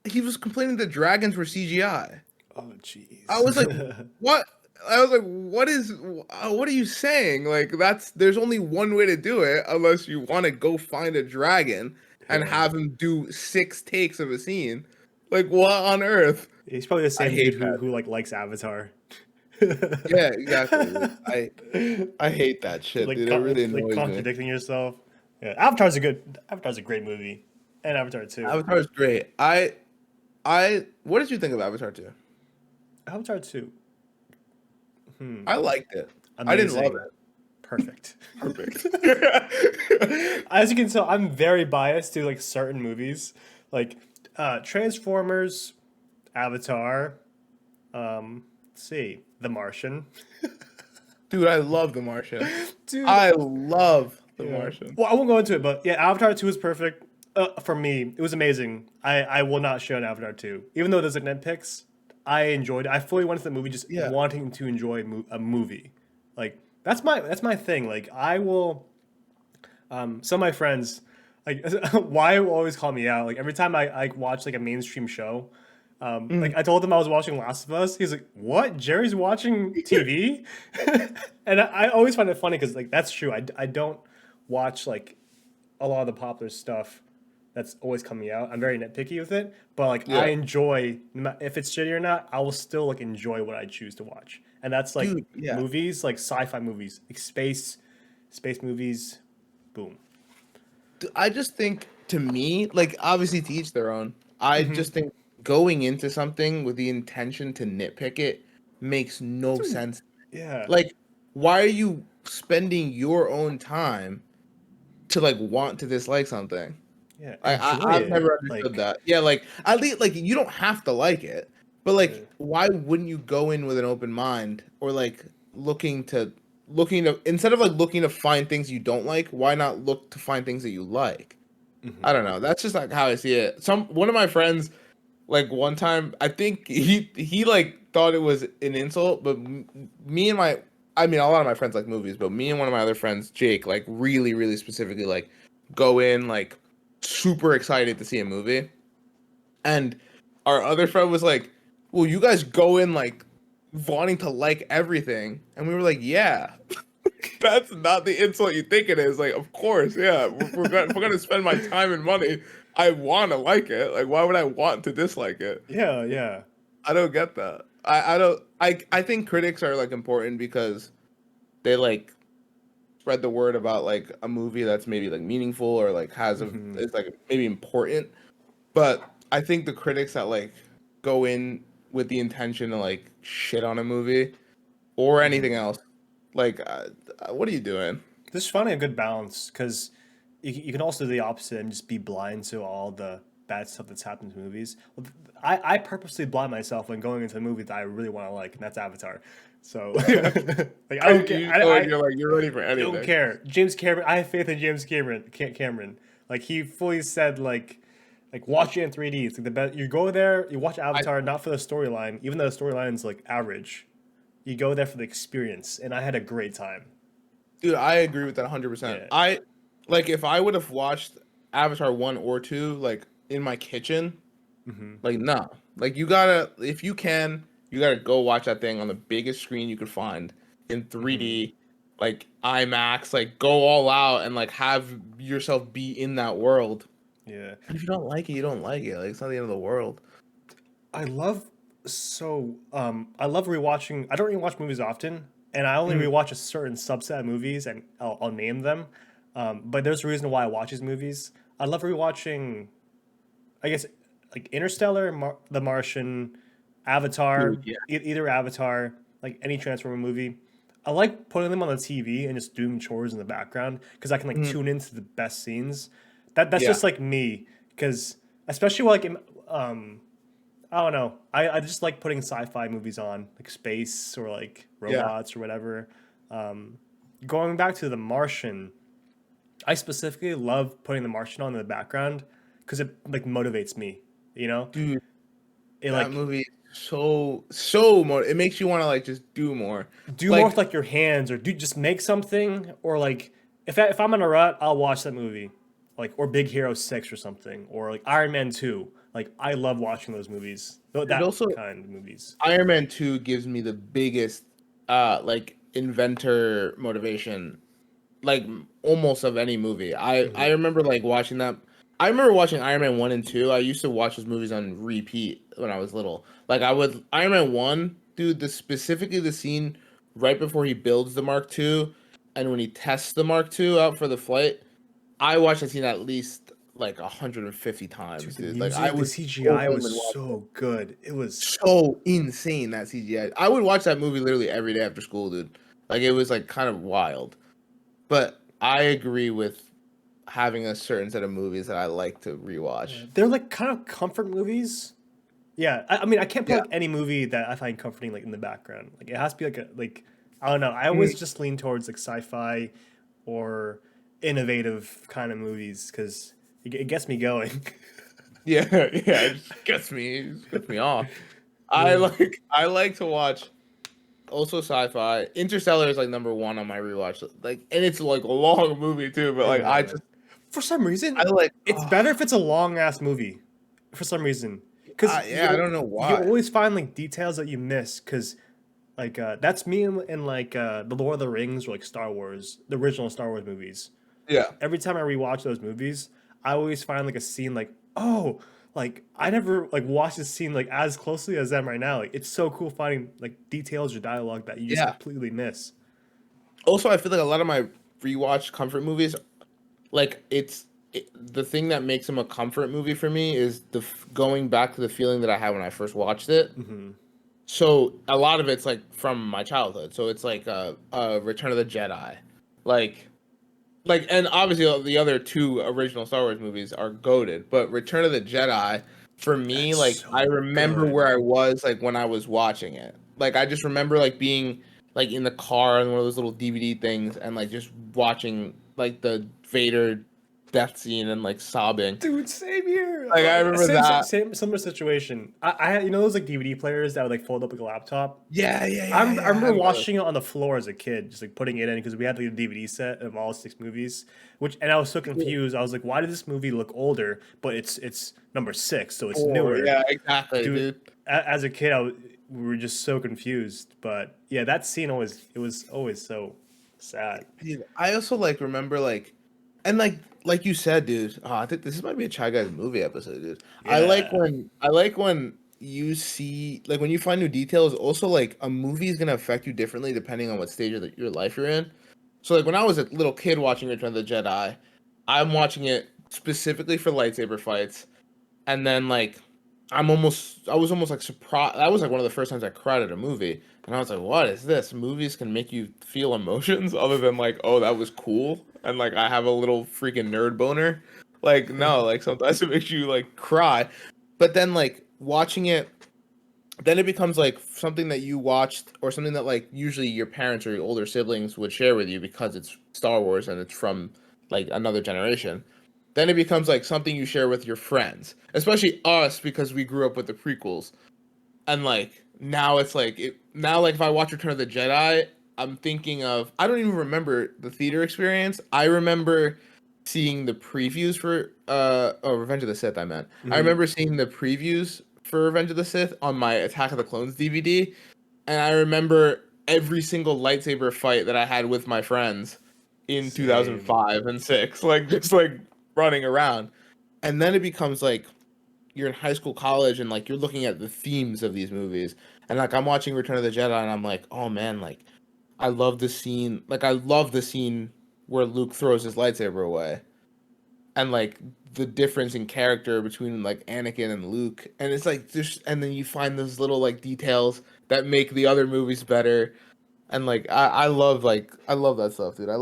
he was complaining that dragons were CGI. Oh jeez. I was like, what? I was like, what are you saying? Like there's only one way to do it unless you want to go find a dragon and Yeah. have him do 6 takes of a scene. Like, what on earth? He's probably the I same dude hate who that. who like likes Avatar. Yeah, exactly. Like, I hate that shit, like dude. It really like annoys me. contradicting yourself. Yeah, Avatar's a great movie, and Avatar 2. Avatar is great. What did you think of Avatar 2? Avatar 2, I liked it. I didn't love amazing, it. perfect. Perfect. As you can tell, I'm very biased to like certain movies, like Transformers, Avatar. Let's see, The Martian. Dude, I love The Martian. Dude, I love The yeah. Martian. Well, I won't go into it, but yeah, Avatar 2 is perfect. For me, it was amazing. I will not show an Avatar 2. Even though there's like nitpicks, I enjoyed it. I fully went to the movie just Yeah. wanting to enjoy a movie. Like that's my thing. Like I will some of my friends like why will always call me out. Like every time I watch like a mainstream show, like Mm. I told him I was watching Last of Us. He's like, "What? Jerry's watching TV?" And I always find it funny because like that's true. I don't watch like a lot of the popular stuff that's always coming out. I'm very nitpicky with it, but like I Yeah. enjoy if it's shitty or not, I will still like enjoy what I choose to watch. And that's like Dude, yeah. movies, like sci-fi movies, like space movies. Boom. I just think, to me, like, obviously to each their own. I just think going into something with the intention to nitpick it makes no Dude, sense. yeah, Like, why are you spending your own time to like want to dislike something? yeah. I Enjoy I've it. never understood Like, that. Yeah, like at least like you don't have to like it, but yeah. like why wouldn't you go in with an open mind or like looking to instead of like looking to find things you don't like, why not look to find things that you like? I don't know. That's just like how I see it. One of my friends like one time I think he like thought it was an insult, but me and my I mean a lot of my friends like movies, but me and one of my other friends, Jake, like really specifically like go in like super excited to see a movie. And our other friend was like, "Well, you guys go in like wanting to like everything." And we were like, "Yeah." That's not the insult you think it is. Like, of course, yeah. If we're gonna spend my time and money, I want to like it. Like, why would I want to dislike it? Yeah, yeah. I don't get that. I don't. I think critics are like important because they like spread the word about like a movie that's maybe like meaningful or like has a it's like maybe important. But I think the critics that like go in with the intention to like shit on a movie or anything else, like, what are you doing? Just finding a good balance because you can also do the opposite and just be blind to all the bad stuff that's happened in movies. Well, I purposely blind myself when going into a movie that I really want to like, and that's Avatar. So, like, I don't care. You feel like you're ready for Don't anything. care. James Cameron. I have faith in James Cameron. Cameron. Like he fully said, like watch it in 3D. It's like the best. You go there, you watch I Avatar not for the storyline, even though the storyline's like average. You go there for the experience, and I had a great time. Dude, I agree with that 100%. Yeah. I like if I would have watched Avatar 1 or 2 like in my kitchen, like no. Like you gotta if you can, you gotta go watch that thing on the biggest screen you could find in 3D, like IMAX, like go all out and like have yourself be in that world. Yeah. And if you don't like it, you don't like it. Like it's not the end of the world. I love I love rewatching. I don't rewatch movies often, and I only rewatch a certain subset of movies, and I'll name them. But there's a reason why I watch these movies. I love rewatching. I guess like Interstellar, The Martian, Avatar, Dude, yeah. either Avatar, like any Transformer movie. I like putting them on the TV and just doing chores in the background because I can like tune into the best scenes. That's Yeah. just like me because especially like I don't know. I just like putting sci-fi movies on, like space or like Yeah. robots or whatever. Going back to The Martian, I specifically love putting The Martian on in the background because it like motivates me. You know, Dude, it that like movie is so more it makes you want to like just do more. do more Like with like your hands or do just make something or like if I'm in a rut, I'll watch that movie, like or Big Hero 6 or something or like Iron Man 2. Like I love watching those movies. it That also kind of movies. Iron Man 2 gives me the biggest like inventor motivation like almost of any movie. I remember like watching that I remember watching Iron Man 1 and 2. I used to watch those movies on repeat when I was little. Like I would Iron Man 1, dude, specifically the scene right before he builds the Mark II and when he tests the Mark II out for the flight. I watched that scene at least like 150 Dude, times, the dude. Like I music, the would go CGI home was and watch it. so good. It was So insane, that CGI. I would watch that movie literally every day after school, dude. Like it was like kind of wild. But I agree with having a certain set of movies that I like to rewatch. yeah, they're like kind of comfort movies. Yeah, I mean, I can't put Yeah. like any movie that I find comforting like in the background. Like it has to be like a like I don't know. I Mm, always just lean towards like sci-fi or innovative kind of movies because it gets me going. yeah, yeah, it just gets me off. Yeah. I like to watch also sci-fi. Interstellar is like number one on my rewatch. Like, and it's like a long movie too, but like Yeah. For some I reason, like it's better if it's a long ass movie. For some reason, because yeah, I don't know you why. always find like details that you miss. Because like that's me in like the Lord of the Rings or like Star Wars, the original Star Wars movies. Yeah. Every time I rewatch those movies, I always find like a scene like, oh, like I never like watched this scene like as closely as them right now. Like it's so cool finding like details or dialogue that you just Yeah. completely miss. Also, I feel like a lot of my rewatch comfort movies, like the thing that makes them a comfort movie for me is going back to the feeling that I had when I first watched it. Hmm. So a lot of it's like from my childhood. So it's like Return of the Jedi, like and obviously the other two original Star Wars movies are goated, but Return of the Jedi for me, That's like I so remember good. where I was like when I was watching it. Like I just remember like being like in the car on one of those little DVD things and like just watching like the Vader death scene and like sobbing. Dude, same here. Like I remember that. Same similar situation. I had those like DVD players that would like fold up like a laptop. Yeah, yeah, yeah, I yeah. I remember had those. watching it on the floor as a kid, just like putting it in because we had like a DVD set of all six movies. Which and I was so confused. I was like, why did this movie look older? But it's number six, so it's Four. newer. Yeah, exactly, Dude, dude. as a kid, we were just so confused. But yeah, that scene always it was always so sad. Dude, I also like remember like, and like you said, dude. Oh, I think this might be a Chai Guys movie episode, dude. Yeah. I like when you see like when you find new details. Also, like a movie is gonna affect you differently depending on what stage of your life you're in. So like when I was a little kid watching Return of the Jedi, I'm watching it specifically for lightsaber fights, and then like I was almost like surprised. That was like one of the first times I cried at a movie, and I was like, "What is this? Movies can make you feel emotions other than like, oh, that was cool," and like I have a little freaking nerd boner. Like no, like sometimes it makes you like cry, but then like watching it, then it becomes like something that you watched or something that like usually your parents or your older siblings would share with you because it's Star Wars and it's from like another generation. Then it becomes like something you share with your friends, especially us because we grew up with the prequels. And like now it's like now like if I watch Return of the Jedi, I'm thinking of I don't even remember the theater experience. I remember seeing the previews for Revenge of the Sith I meant. I Hmm. remember seeing the previews for Revenge of the Sith on my Attack of the Clones DVD, and I remember every single lightsaber fight that I had with my friends in Same. 2005 and 6, like just like running around. And then it becomes like you're in high school, college, and like you're looking at the themes of these movies. And like I'm watching Return of the Jedi and I'm like, "Oh man, like I love the scene. Like I love the scene where Luke throws his lightsaber away." And like the difference in character between like Anakin and Luke, and it's like just and then you find those little like details that make the other movies better, and like I love that stuff, dude. I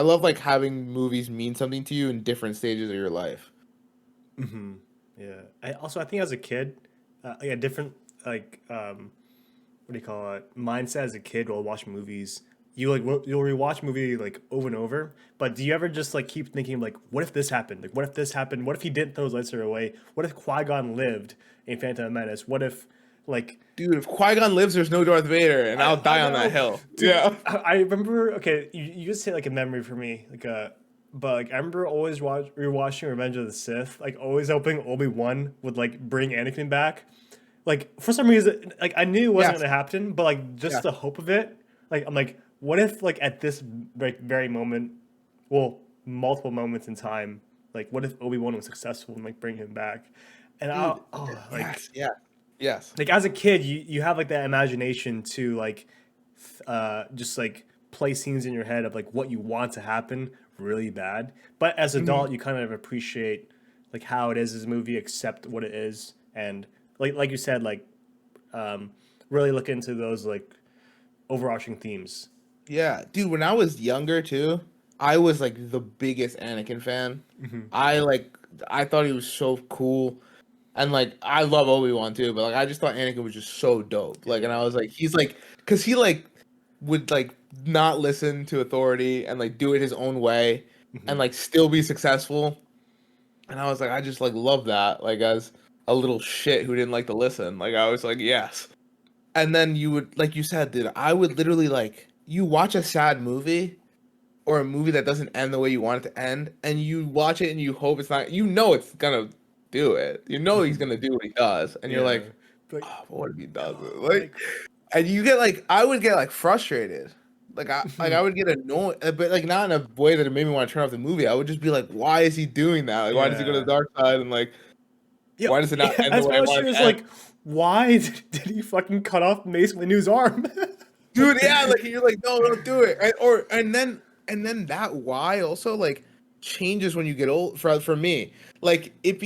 love like having movies mean something to you in different stages of your life. Hmm. Yeah. I think as a kid, yeah, different like what do you call it? Mindset as a kid while watching movies. You'll rewatch movie like over and over. But do you ever just like keep thinking like, what if this happened? Like, what if this happened? What if he didn't throw his lightsaber away? What if Qui Gon lived in Phantom Menace? What if like Dude, if Qui-Gon lives, there's no Darth Vader, and I'll I die on that know, hill. dude. Yeah. I remember. Okay, you just say like a memory for me, like but like I remember always rewatching Revenge of the Sith, like always hoping Obi-Wan would like bring Anakin back. Like for some reason, like I knew it wasn't Yes. gonna happen, but like just Yes. the hope of it, like I'm like, what if like at this like very moment, well, multiple moments in time, Like, what if Obi-Wan was successful and like bring him back? And Dude, like yes. like as a kid, you have like that imagination to like just like play scenes in your head of like what you want to happen really bad. But as an Mhm. adult, you kind of appreciate like how it is as a movie, accept what it is, and like you said, like um, really look into those like overarching themes. Yeah, dude, when I was younger too, I was like the biggest Anakin fan. Hmm. I like I thought he was so cool. And like I love Obi-Wan too, but like I just thought Anakin was just so dope. Like and I was like he's like cuz he like would like not listen to authority and like do it his own way and Hmm. like still be successful. And I was like I just like love that like as a little shit who didn't like to listen. Like I was like yes. And then you would like you said, dude, I would literally like you watch a sad movie or a movie that doesn't end the way you want it to end, and you watch it and you hope it's not. You know it's gonna do it. You know he's Hmm. gonna do what he does, and you're Yeah, like, like oh, but what if he doesn't? no, Like, and you get like, I would get like frustrated. I would get annoyed, but like not in a way that it made me want to turn off the movie. I would just be like, why is he doing that? Like, why does he go to the yeah. dark side? And like, Yeah, why does it not end the way I want especially it was to end? like, why did he fucking cut off Mace Windu's arm? Dude, yeah, like you're like, no, don't do it. And then that why also like changes when you get old for me. Like it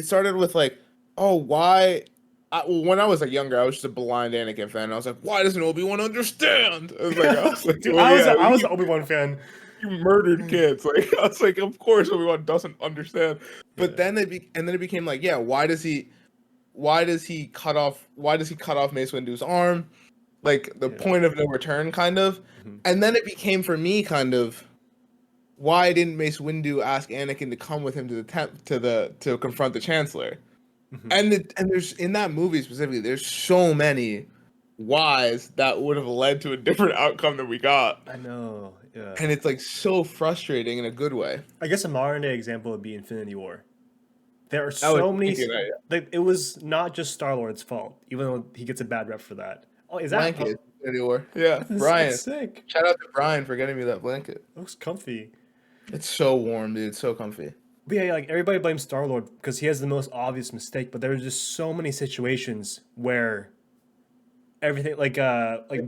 started with like, oh, why well, when I was like younger, I was just a blind Anakin fan. And I was like, why doesn't Obi-Wan understand? I was like, Dude, well, yeah, I was an Obi-Wan fan. you murdered kids. Like I was like, of course Obi-Wan doesn't understand. But Yeah, then it became like, yeah, why does he cut off Mace Windu's arm? Like the yeah. point of no return kind of. Mhm. And then it became for me kind of why didn't Mace Windu ask Anakin to come with him to the to confront the Chancellor? Mhm. And there's in that movie specifically, there's so many whys that would have led to a different outcome than we got. I know. Yeah. And it's like so frustrating in a good way. I guess a modern day example would be Infinity War. There are I was so many. thinking that Like it was not just Star Lord's fault, even though he gets a bad rep for that. Oh, is that? blanket anymore. Yeah, That's Brian. sick. Shout out to Brian for getting me that blanket. Looks comfy. It's so warm, dude. It's so comfy. But yeah, like everybody blames Star Lord because he has the most obvious mistake. But there's just so many situations where everything, like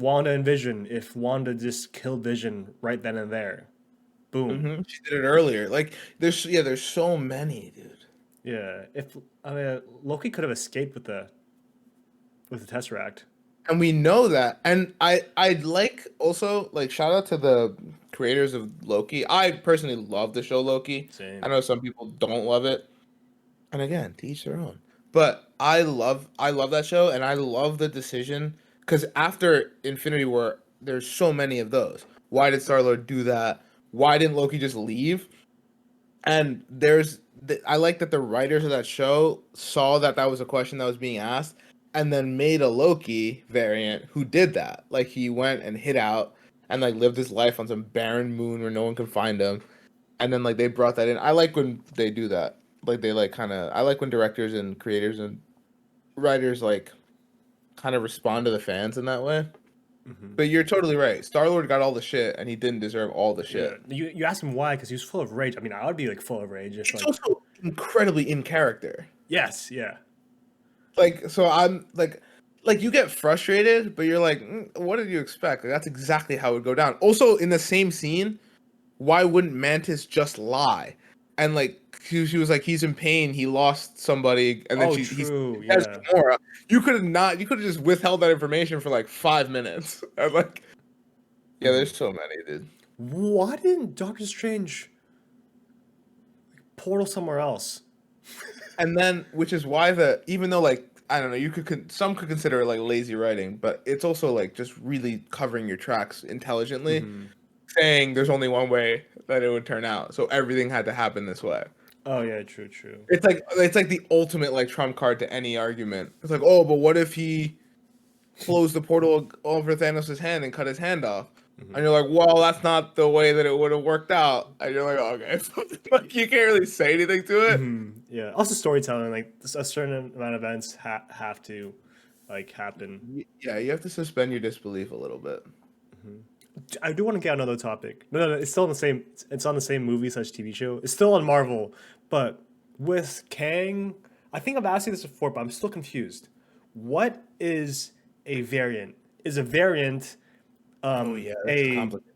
Wanda and Vision. If Wanda just killed Vision right then and there, boom. She did it earlier. Like there's so many, dude. Yeah. If I mean, Loki could have escaped with the Tesseract. And we know that. And I'd like also like shout out to the creators of Loki. I personally love the show Loki. I Same. know some people don't love it. And again, to each their own. But I love that show and I love the decision because after Infinity War, there's so many of those. Why did Star-Lord do that? Why didn't Loki just leave? And I like that the writers of that show saw that that was a question that was being asked, and then made a Loki variant who did that. Like he went and hid out and like lived his life on some barren moon where no one could find him, and then like they brought that in. I like when they do that. Like they like kind of. I like when directors and creators and writers like kind of respond to the fans in that way. Hmm. But you're totally right. Star Lord got all the shit, and he didn't deserve all the Yeah. shit. You ask him why because he was full of rage. I mean, I would be like full of rage if It's like also incredibly in character. yes, yeah. Like so I'm like you get frustrated but you're like what did you expect? Like that's exactly how it would go down. Also in the same scene, why wouldn't Mantis just lie and like she was like he's in pain, he lost somebody, and then Oh, he true. has Yeah. Gamora. You could have just withheld that information for like 5 minutes. And like yeah, Mhm. there's so many, dude. Why didn't Doctor Strange portal somewhere else? And then, which is why the even though like I don't know, some could consider it like lazy writing, but it's also like just really covering your tracks intelligently, Hmm. saying there's only one way that it would turn out, so everything had to happen this way. Oh yeah, true, true. It's like the ultimate like trump card to any argument. It's like, oh, but what if he closed the portal over Thanos' hand and cut his hand off? Hmm. And you're like, well, that's not the way that it would have worked out. And you're like, okay, like you can't really say anything to it. Hmm. Yeah. Also, storytelling. Like a certain amount of events have to like happen. Yeah, you have to suspend your disbelief a little bit. Hmm. I do want to get on another topic. No, it's still on the same. It's on the same movie slash TV show. It's still on Marvel, but with Kang, I think I've asked you this before, but I'm still confused. What is a variant? Is a variant Oh yeah, that's a complicated.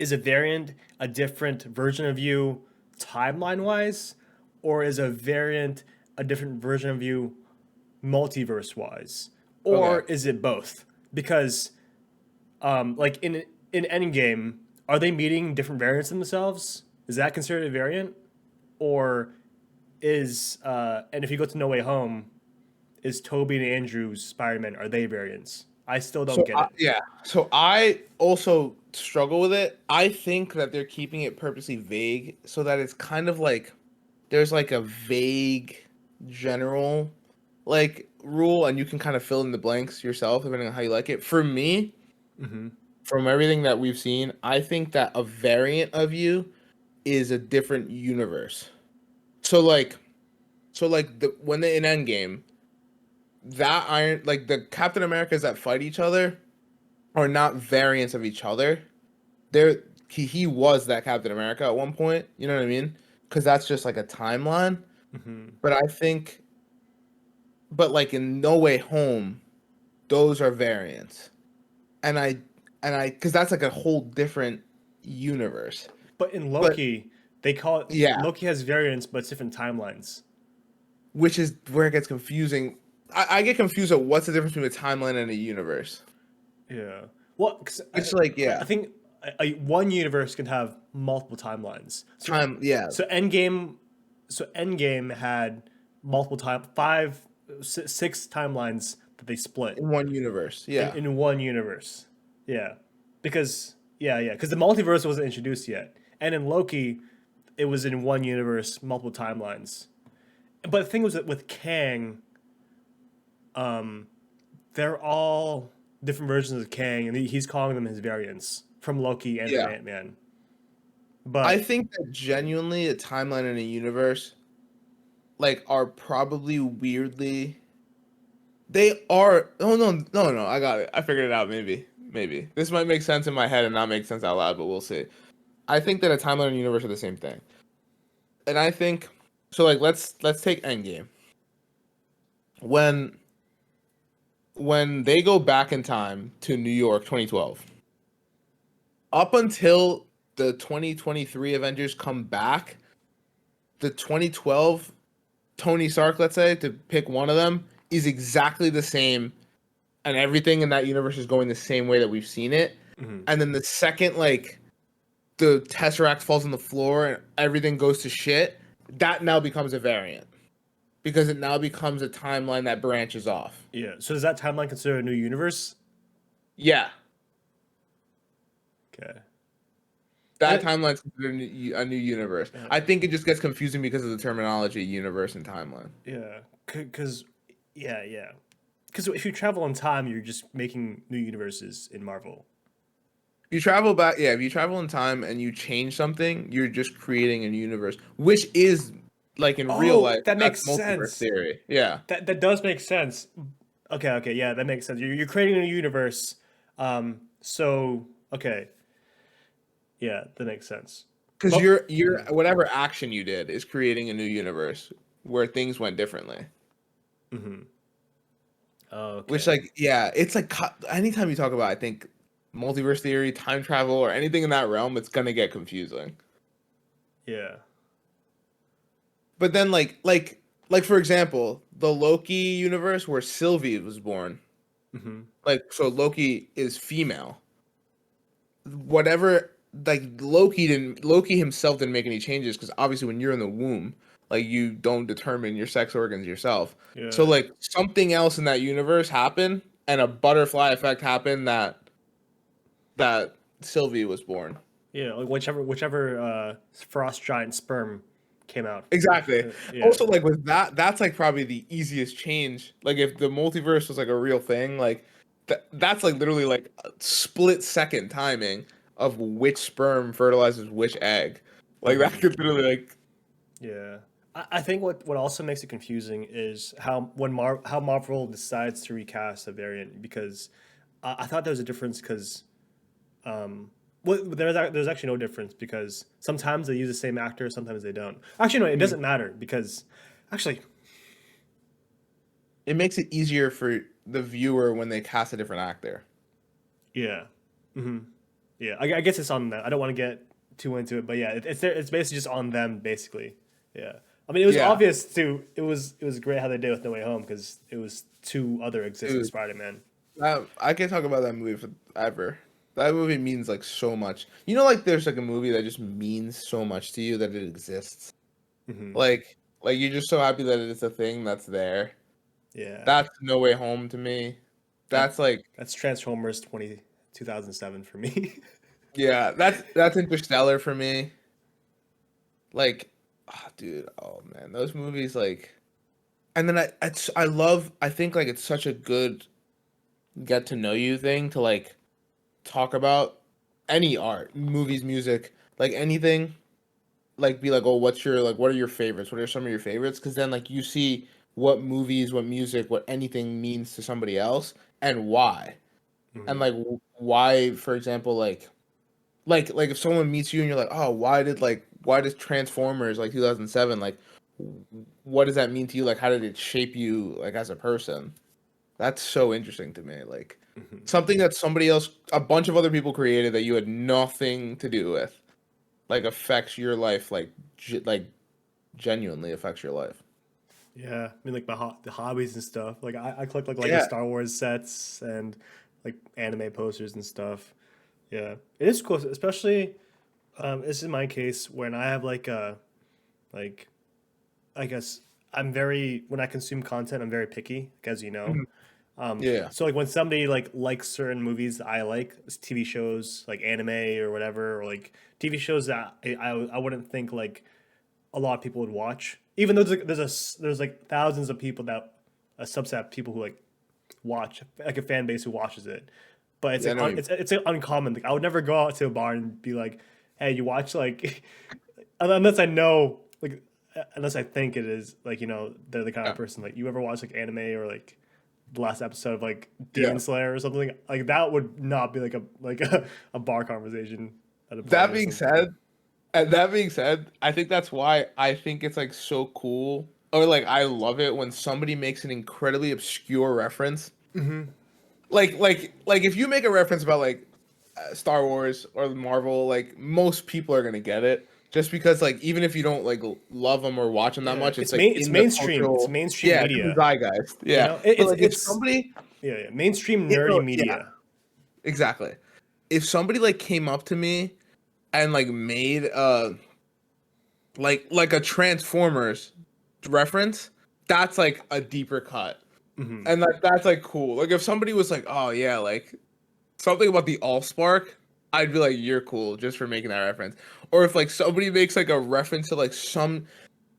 is a variant a different version of you timeline wise, or is a variant a different version of you multiverse wise, or Okay. is it both? Because like in Endgame, are they meeting different variants of themselves? Is that considered a variant, or is and if you go to No Way Home, is Toby and Andrew's Spider-Man are they variants? I still don't get it. Yeah, so I also struggle with it. I think that they're keeping it purposely vague so that it's kind of like there's like a vague general like rule and you can kind of fill in the blanks yourself depending on how you like it. For me, from everything that we've seen, I think that a variant of you is a different universe. So like the when they in Endgame, that Iron like the Captain Americas that fight each other are not variants of each other. They're he was that Captain America at one point. You know what I mean? Because that's just like a timeline. But I think, but like in No Way Home, those are variants, and because that's like a whole different universe. But in But Loki, they call it yeah, Loki has variants, but it's different timelines. which is where it gets confusing. I get confused at what's the difference between a timeline and a universe. Yeah. Well, 'cause It's like I yeah, think one universe can have multiple timelines. time yeah So Endgame, so Endgame had multiple six timelines that they split in one universe. Yeah, in one universe. Yeah, because because the multiverse wasn't introduced yet, and in Loki, it was in one universe, multiple timelines. But the thing was that with Kang, they're all different versions of Kang, and he's calling them his variants from Loki and from yeah. Ant Man. I But think that genuinely a timeline and a universe like are probably weirdly they are oh no I got it. I figured it out maybe. This might make sense in my head and not make sense out loud, but we'll see. I think that a timeline and universe are the same thing. And I think so like let's take Endgame. When they go back in time to New York 2012, up until the 2023 Avengers come back, the 2012 Tony Stark, let's say, to pick one of them, is exactly the same, and everything in that universe is going the same way that we've seen it. And then the second, like, the Tesseract falls on the floor and everything goes to shit, that now becomes a variant because it now becomes a timeline that branches off. yeah, so does that timeline consider a new universe? Yeah, Okay. that And timeline's considered a new universe. I think it just gets confusing because of the terminology universe and timeline. yeah, because yeah, because if you travel in time, you're just making new universes in Marvel. You travel back, yeah. If you travel in time and you change something, you're just creating a universe, which is like in real Oh, life. that That's makes multiverse sense. theory. Yeah, That does make sense. Okay, yeah, that makes sense. You're creating a new universe. So okay, yeah, that makes sense. because But you're whatever action you did is creating a new universe where things went differently. Which okay, like yeah, it's like anytime you talk about I think multiverse theory, time travel, or anything in that realm, it's gonna get confusing. yeah, But then like for example, the Loki universe where Sylvie was born. Like so Loki is female. Whatever like Loki himself didn't make any changes because obviously when you're in the womb like you don't determine your sex organs yourself, so yeah, like something else in that universe happened and a butterfly effect happened that Sylvie was born. yeah. Like whichever frost giant sperm came out. Exactly. Yeah, Also like with that's like probably the easiest change, like if the multiverse was like a real thing, like that's like literally like a split second timing of which sperm fertilizes which egg. Like that could literally like yeah. I think what also makes it confusing is how Marvel decides to recast a variant because I thought there was a difference because Well, there's actually no difference because sometimes they use the same actor, sometimes they don't. Actually, no, it doesn't matter because actually, It makes it easier for the viewer when they cast a different actor. yeah, hmm yeah. I guess it's on them. I don't want to get too into it, but yeah, it's basically just on them, basically. Yeah. I mean, it was Yeah, obvious too. It was great how they did with No Way Home because it was two other existing dude, Spider-Man. I can talk about that movie forever. That movie means like so much. You know, like there's like a movie that just means so much to you that it exists. Hmm Like you're just so happy that it's a thing that's there. Yeah, That's No Way Home to me. that That's like that's Transformers 2007 for me. yeah, that's Interstellar for me. Like, dude, oh man, those movies like, and then I love I think like it's such a good get to know you thing to like talk about any art, movies, music, like anything. Like be like, oh, what's your like? What are your favorites? What are some of your favorites? Because then like you see what movies, what music, what anything means to somebody else and why, and hmm like why, for example, like if someone meets you and you're like, oh, why does Transformers like 2007 like what does that mean to you? Like how did it shape you like as a person? That's so interesting to me. Like hmm something that somebody else, a bunch of other people created that you had nothing to do with, like affects your life, like like genuinely affects your life. Yeah, I mean, like the hobbies and stuff. Like I collect like Lego Yeah. Star Wars sets and like anime posters and stuff. Yeah, it is cool, especially this is my case when I have like I guess I'm very when I consume content, I'm very picky, like, as you know. Mhm. Yeah. So like when somebody like likes certain movies that I like, TV shows like anime or whatever, or like TV shows that I wouldn't think like a lot of people would watch. Even though there's like thousands of people that a subset of people who like watch like a fan base who watches it, but it's Yeah, I like know you. it's like uncommon. Like I would never go out to a bar and be like, "Hey, you watch like," unless I know like unless I think it is like they're the kind of Yeah. person like you ever watch like anime or like the last episode of like Yeah. Demon Slayer or something like that would not be like a bar conversation at a party That or being something. said, and that being said, I think that's why I think it's like so cool, or like I love it when somebody makes an incredibly obscure reference. Like if you make a reference about like Star Wars or Marvel, like most people are gonna get it. Just because, like, even if you don't like love them or watch them that Yeah, much, it's like it's in the mainstream. It's cultural, mainstream yeah, it's in the media. zeitgeist, yeah. But like, if It's somebody, yeah, mainstream nerdy yeah, media. exactly. If somebody like came up to me and like made like a Transformers reference, that's like a deeper cut, Hmm and that's like cool. Like if somebody was like, oh yeah, like something about the Allspark, I'd be like, you're cool just for making that reference. Or if like somebody makes like a reference to like some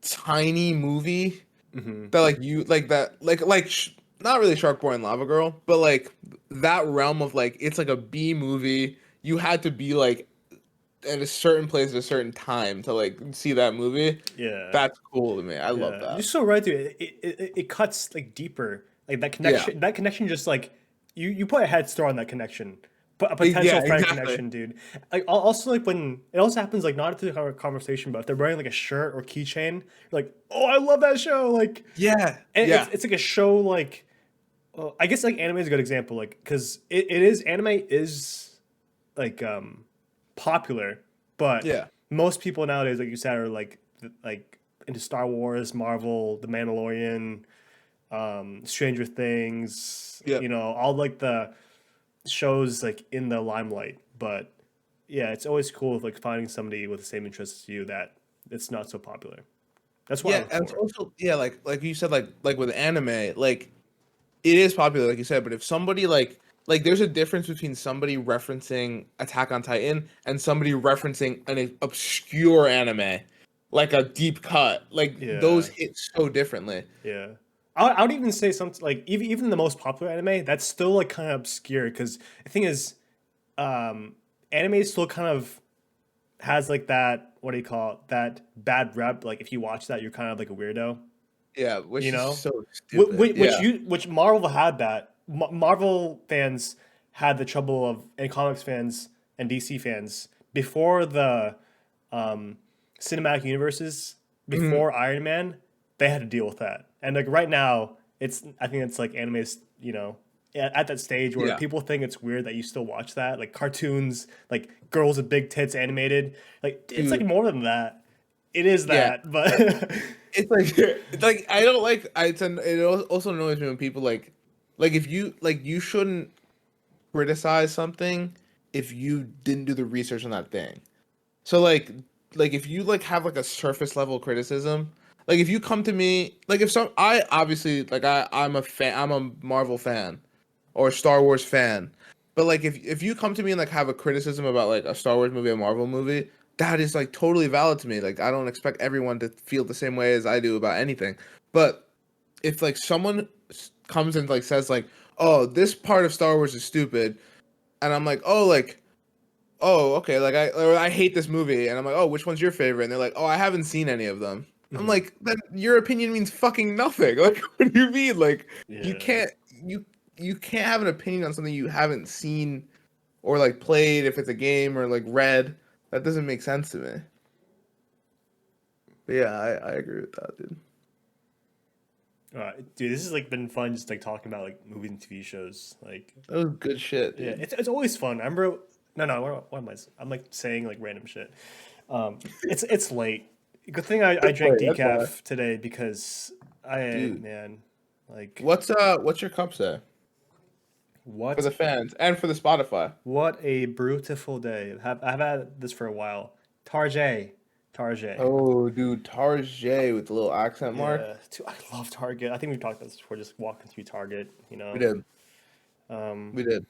tiny movie hmm that like you like that not really Shark Boy and Lava Girl, but like that realm of like it's like a B movie. You had to be like at a certain place at a certain time to like see that movie. Yeah, That's cool to me. I love yeah. You're that. so right, dude. It cuts like deeper. Like that Yeah. connection. That connection just like you put a head start on that connection. Put a potential Yeah, friend exactly. connection, dude. Like also like when it also happens like not through our conversation, but if they're wearing like a shirt or keychain, you're like, oh, I love that show. Like, Yeah. and Yeah. it's like a show like I guess like anime is a good example, like because it is anime is like popular, but Yeah. most people nowadays, like you said, are like into Star Wars, Marvel, The Mandalorian, Stranger Things, Yeah. all like the shows like in the limelight. But yeah, it's always cool like finding somebody with the same interests as you that it's not so popular. That's what I Yeah, look and it's for. also yeah, like you said, like with anime, like it is popular, like you said, but if somebody like there's a difference between somebody referencing Attack on Titan and somebody referencing an obscure anime, like a deep cut. Like those Yeah. hit so differently. Yeah. I would even say something like even the most popular anime that's still like kind of obscure because the thing is, um, anime still kind of has like that what do you call it, that bad rep. Like if you watch that, you're kind of like a weirdo, Yeah, you which is know. so stupid. Yeah. Which Marvel had that. Marvel fans had the trouble of and comics fans and DC fans before the cinematic universes, Mhm. before Iron Man, they had to deal with that. And like right now, I think it's like anime is, at that stage where Yeah. people think it's weird that you still watch that, like cartoons, like girls with big tits animated. Like it's like Dude. more than that. It is Yeah. that, but It's like it's like I don't like it also annoys me when people like if you like you shouldn't criticize something if you didn't do the research on that thing. So like if you like have like a surface level criticism, like if you come to me like if some I obviously like I'm a fan, I'm a Marvel fan or a Star Wars fan. But like if you come to me and like have a criticism about like a Star Wars movie, a Marvel movie, that is like totally valid to me. Like I don't expect everyone to feel the same way as I do about anything. But if like someone comes and like says like, "Oh, this part of Star Wars is stupid," and I'm like, "Oh, okay, like I hate this movie," and I'm like, "Oh, which one's your favorite?" And they're like, "Oh, I haven't seen any of them." I'm Mhm. like, "Then your opinion means fucking nothing." Like, what do you mean? Like, you Yeah. can't you you can't have an opinion on something you haven't seen or like played if it's a game or like read. That doesn't make sense to me. But yeah, I agree with that, dude. Dude, this has like been fun just like talking about like movies and TV shows. Like, That was good shit, yeah, dude. it's always fun. I remember, no, what am I? I'm like saying like random shit. It's late. Good thing I drank Wait, that's fine. decaf today because Dude, man, like what's your cup say for what the fans and for the Spotify? what a beautiful day. I've had this for a while. Tarjay, Tarjay. Oh, dude, Tarjay with the little accent mark. Yeah, I love Target. I think we've talked about this before. Just walking through Target, We did. Um, We did.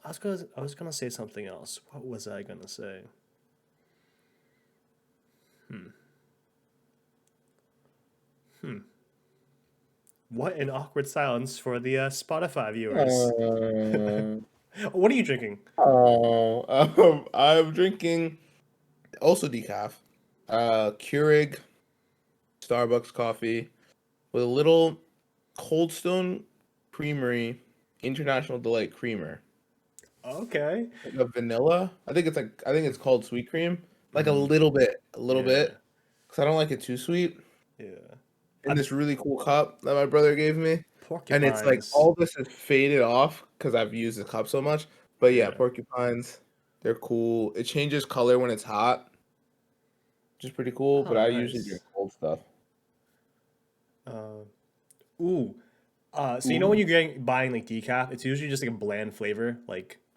I was gonna say something else. What was I gonna say? What an awkward silence for the Spotify viewers. Oh, What are you drinking? I'm drinking also decaf. Keurig Starbucks coffee with a little Cold Stone Creamery International Delight creamer. Okay. Like a vanilla. I think it's called sweet cream. Like Hmm. a little Yeah. bit, because I don't like it too sweet. Yeah. In I, this really cool cup that my brother gave me, and it's like porcupines. all this is faded off because I've used the cup so much. But yeah, Yeah. porcupines, they're cool. It changes color when it's hot, which is pretty cool. Oh, But I usually drink nice. cold stuff. Uh, ooh. So you know when Ooh. you're getting buying like decaf, it's usually just like a bland flavor,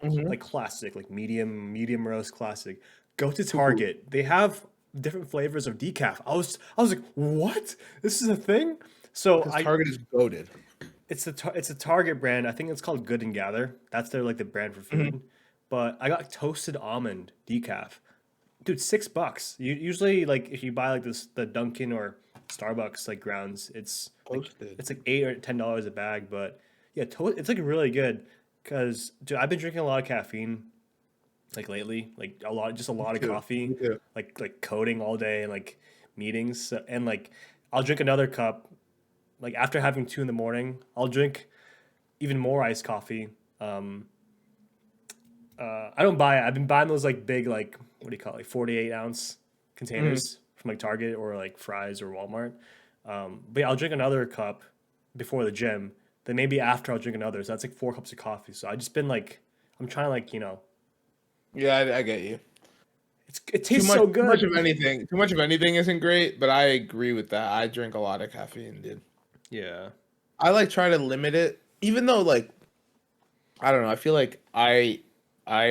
Mm-hmm. like classic, like medium roast classic. Go to Too cool. Target. They have different flavors of decaf. I was like, what? This is a thing? So Because I Target is goaded. it's a Target brand. I think it's called Good and Gather. That's their like the brand for Hmm. food. But I got toasted almond decaf. Dude, $6. Usually like if you buy like this the Dunkin' or Starbucks like grounds, Toasted. it's like $8 or $10 a bag. But yeah, it's like really good because dude, I've been drinking a lot of caffeine like lately, like just a Me lot of too. Me coffee, too. like coding all day and like meetings. And like I'll drink another cup like after having two in the morning. I'll drink even more iced coffee. Um, I don't buy it. I've been buying those like big like what do you call it, like 48-ounce Hmm. containers from like Target or like Fry's or Walmart. But yeah, I'll drink another cup before the gym. Then maybe after I'll drink another. So that's like 4 cups of coffee. So I just been like I'm trying to like Yeah, I get you. it tastes so Too much good. of anything. Too much of anything isn't great. But I agree with that. I drink a lot of caffeine, dude. Yeah. I like try to limit it, even though like I don't know. I feel like I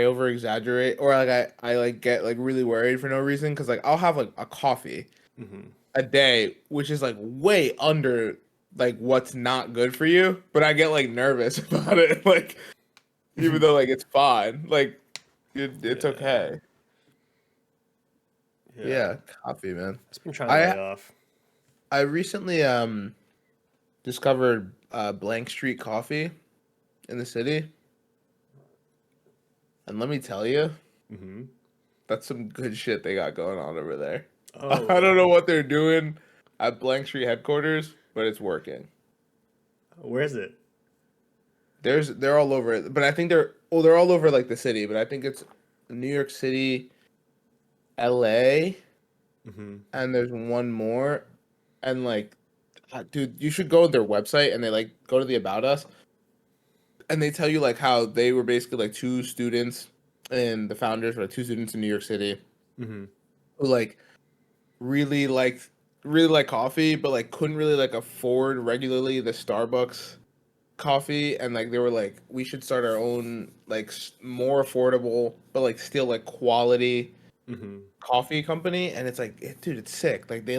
over exaggerate or like I like get like really worried for no reason because like I'll have like a coffee Hmm. a day, which is like way under like what's not good for you, but I get like nervous about it, like even though like it's fine, like it's Yeah. okay. Yeah. Yeah, coffee, man. I've been trying to lay I off. I recently discovered Blank Street Coffee in the city, and let me tell you, Hmm. that's some good shit they got going on over there. I Oh, don't know what they're doing at Blank Street headquarters, but it's working. where is it? They're all over it, but I think they're all over like the city, but I think it's New York City, LA, Hmm. and there's one more, and like, dude, you should go to their website and they like go to the About Us, and they tell you like how they were basically like two students, and the founders were like, two students in New York City Hmm. who like really liked really like coffee, but like couldn't really like afford regularly the Starbucks coffee, and like they were like, we should start our own like more affordable but like still like quality Hmm. coffee company. And it's like dude, it's sick. Like they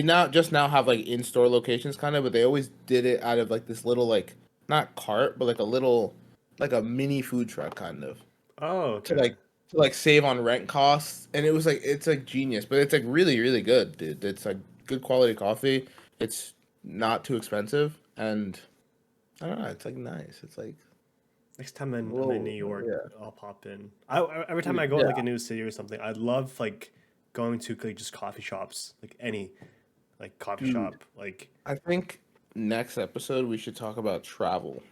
now just now have like in-store locations kind of, but they always did it out of like this little like not cart but like a little like a mini food truck kind of Oh, to okay. like save on rent costs. And it was like it's like genius, but it's like really really good, dude. It's like good quality coffee. It's not too expensive, and I don't know, it's like nice. It's like Next time I'm in whoa, New York, yeah, I'll pop in. Every time I dude, go to yeah. like a new city or something, I love like going to like just coffee shops, like any like coffee Dude, shop. Like, I think next episode we should talk about travel.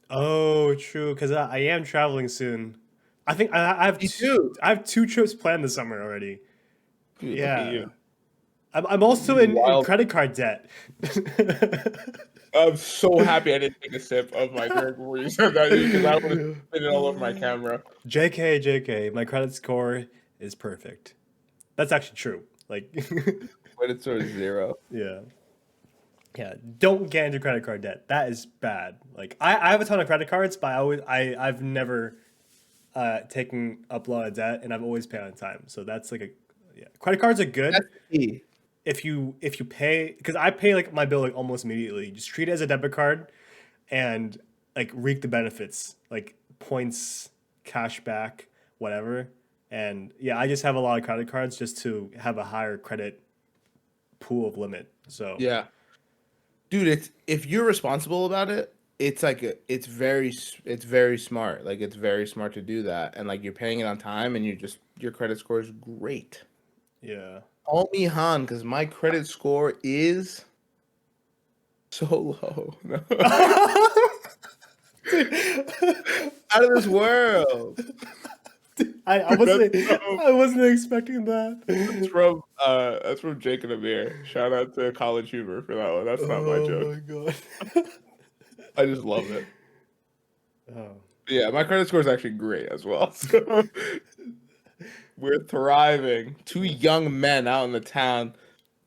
oh, true, because I am traveling soon. I think Me too. I have two trips planned this summer already. Dude, look at Yeah, you. I'm also in Wild. credit card debt. I'm so happy I didn't take a sip of my drink before you said that, because I would have spit it all over my camera. JK, my credit score is perfect. That's actually true. Like, But it's sort of zero. yeah. Yeah, don't get into credit card debt. That is bad. Like I have a ton of credit cards, but I've never taken up a lot of debt, and I've always paid on time. So that's like a yeah. Credit cards are good That's the key. if you pay, because I pay like my bill like almost immediately. Just treat it as a debit card and like reap the benefits, like points, cash back, whatever. And yeah, I just have a lot of credit cards just to have a higher credit pool of limit. So Yeah. Dude, it's if you're responsible about it, it's like it's very smart. Like it's very smart to do that, and like you're paying it on time, and your credit score is great. yeah. Call me Han, because my credit score is so low. No. Out of this world. I That's wasn't from, I wasn't expecting that. that's from Jake and Amir. Shout out to College Humor for that one. That's not my Oh joke. my god. I just love it. Oh. Yeah, my credit score is actually great as well. So we're thriving. Two young men out in the town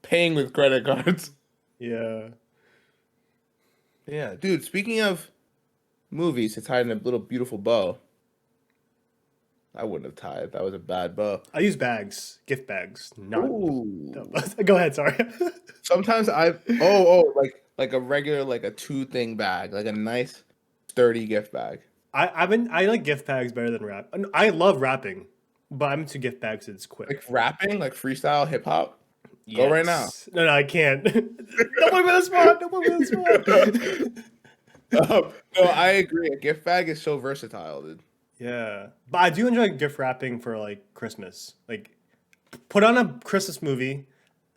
paying with credit cards. Yeah. Yeah, dude, speaking of movies to tie in a little beautiful bow. I wouldn't have tied. That was a bad bow. I use bags, gift bags, not Ooh. go ahead, sorry. Sometimes like a regular like a two thing bag, like a nice sturdy gift bag. I like gift bags better than wrap. I love wrapping, but I'm into gift bags. It's Like quick. rapping, like freestyle hip hop. Go right now. Yes. No, I can't. Don't put me on the spot. Don't put me on the spot. No, I agree. A gift bag is so versatile, dude. Yeah, but I do enjoy gift wrapping for like Christmas. Like, put on a Christmas movie,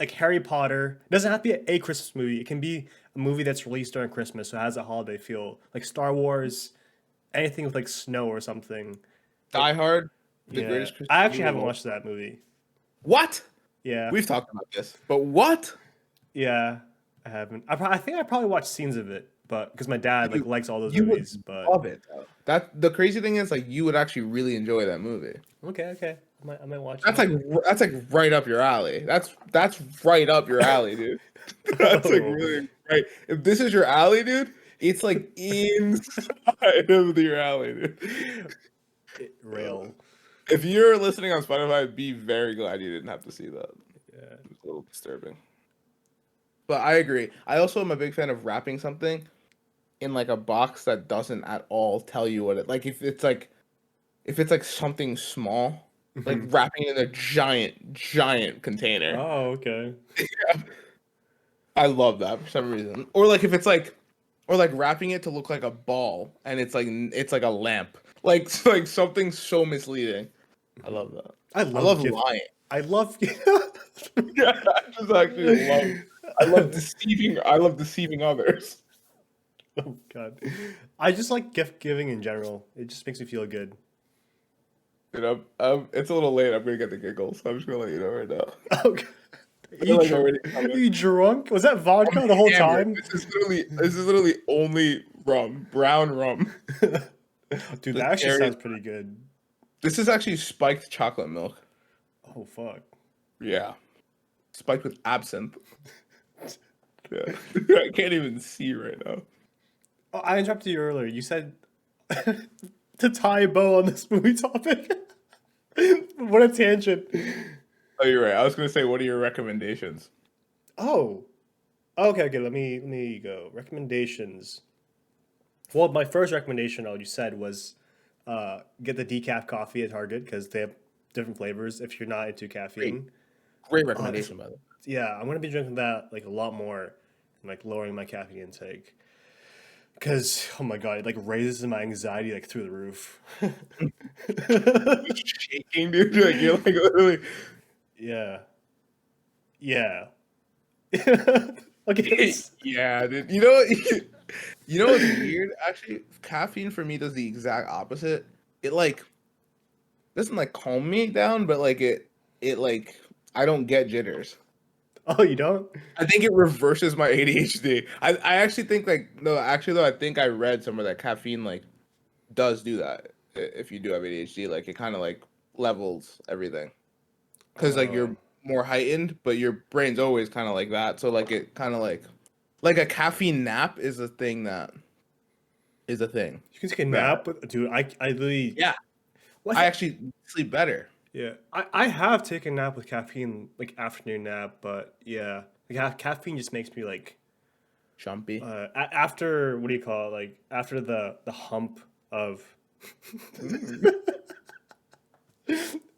like Harry Potter. It doesn't have to be a Christmas movie. It can be a movie that's released during Christmas, so it has a holiday feel. Like Star Wars, anything with like snow or something. Die Hard, the Yeah, greatest Christmas I movie actually of haven't all. watched that movie. What? Yeah, We've talked about this, but what? yeah, I haven't. I think I probably watched scenes of it, but because my dad like You, likes all those you would movies. But love it. Though. That the crazy thing is, like, you would actually really enjoy that movie. okay, I might watch That's it. like right up your alley. That's right up your alley, dude. That's like Oh, really right. If this is your alley, dude, it's like inside of your alley, dude. rail. If you're listening on Spotify, be very glad you didn't have to see that. Yeah. It's a little disturbing. But I agree. I also am a big fan of wrapping something in like a box that doesn't at all tell you what it like if it's like something small, like Mhm. wrapping it in a giant container. Oh, okay. I love that for some reason. Or like if it's like or like wrapping it to look like a ball and it's like a lamp. Like something so misleading. I love that. I I love love gift. lying. I love. Yeah, I just actually love I love deceiving others. Oh God, I just like gift giving in general. It just makes me feel good. Dude, it's a little late. I'm gonna get the giggles. I'm just gonna let you know right now. Oh God. They're like already Are coming. you drunk? Was that I'm vodka the whole hammered. time? This is literally only rum, brown rum. Dude, The that actually cherry. sounds pretty good. This is actually spiked chocolate milk. Oh fuck. Yeah, spiked with absinthe. Yeah, I can't even see right now. Oh, I interrupted you earlier. You said to tie a bow on this movie topic. What a tangent. Oh, you're right. I was gonna say, what are your recommendations? Oh. Okay, okay, let me go. Recommendations. Well, my first recommendation, all you said was get the decaf coffee at Target because they have different flavors if you're not into Great, caffeine. great It's, recommendation, by the way. yeah, I'm gonna be drinking that like a lot more and like lowering my caffeine intake. Because oh my god, it like raises my anxiety like through the roof. Shaking, dude. You're like literally. Yeah. Yeah. Okay, it's Yeah, dude. You know what? You know what's weird? Actually, caffeine for me does the exact opposite. It like doesn't like calm me down, but like it like I don't get jitters. oh you don't? I think it reverses my ADHD. I actually think like no, actually though I think I read somewhere that caffeine like does do that if you do have ADHD. Like it kind of like levels everything because like Oh. you're more heightened, but your brain's always kind of like that. So like it kind of like a caffeine nap is a thing that is a thing You can take a that nap with dude, I literally yeah what I actually sleep better. yeah. I have taken a nap with caffeine, like afternoon nap, but yeah. Like caffeine just makes me like Chumpy. after what do you call it? Like after the hump of Mm.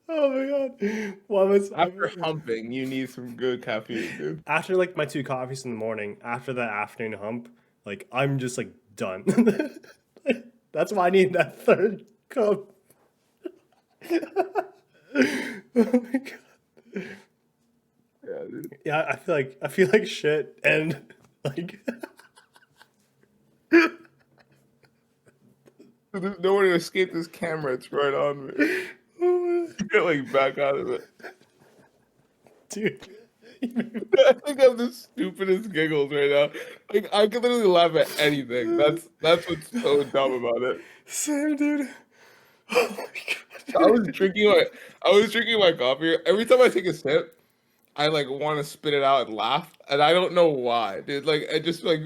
oh my god. Well, After humping, you need some good caffeine, dude. after like my two coffees in the morning, after that afternoon hump, like I'm just like done. That's why I need that third cup. Oh my god. Yeah, dude. Yeah, I feel like shit and like There's no way to escape this camera. It's right on me. Get like back out of it. dude. I think I have the stupidest giggles right now. Like I can literally laugh at anything. That's what's so dumb about it. Same dude. Oh my god. I was drinking my I was drinking my coffee. Every time I take a sip, I like want to spit it out and laugh, and I don't know why, dude. Like I just like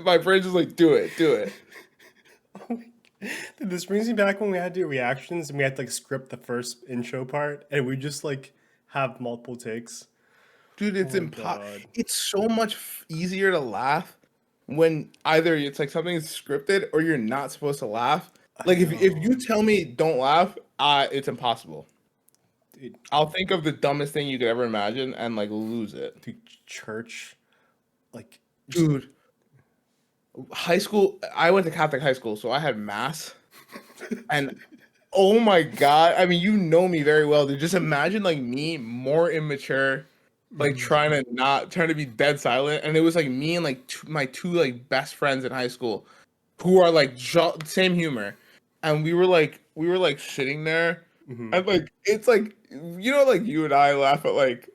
my brain's just like do it, do it. Oh my- Dude, this brings me back when we had to do reactions and we had to like script the first intro part and we just like have multiple takes. Dude, Oh my god. It's so much easier to laugh when either it's like something is scripted or you're not supposed to laugh. I Like if know. you tell me don't laugh, it's impossible. Dude, I'll think of the dumbest thing you could ever imagine and like lose it. dude, church, like, just Dude, high school, I went to Catholic high school, so I had mass and oh my god, I mean you know me very well. Dude. Just imagine like me more immature like trying to be dead silent, and it was like me and like my two like best friends in high school who are like same humor, and we were like sitting there mhm. and like it's like like you and I laugh at like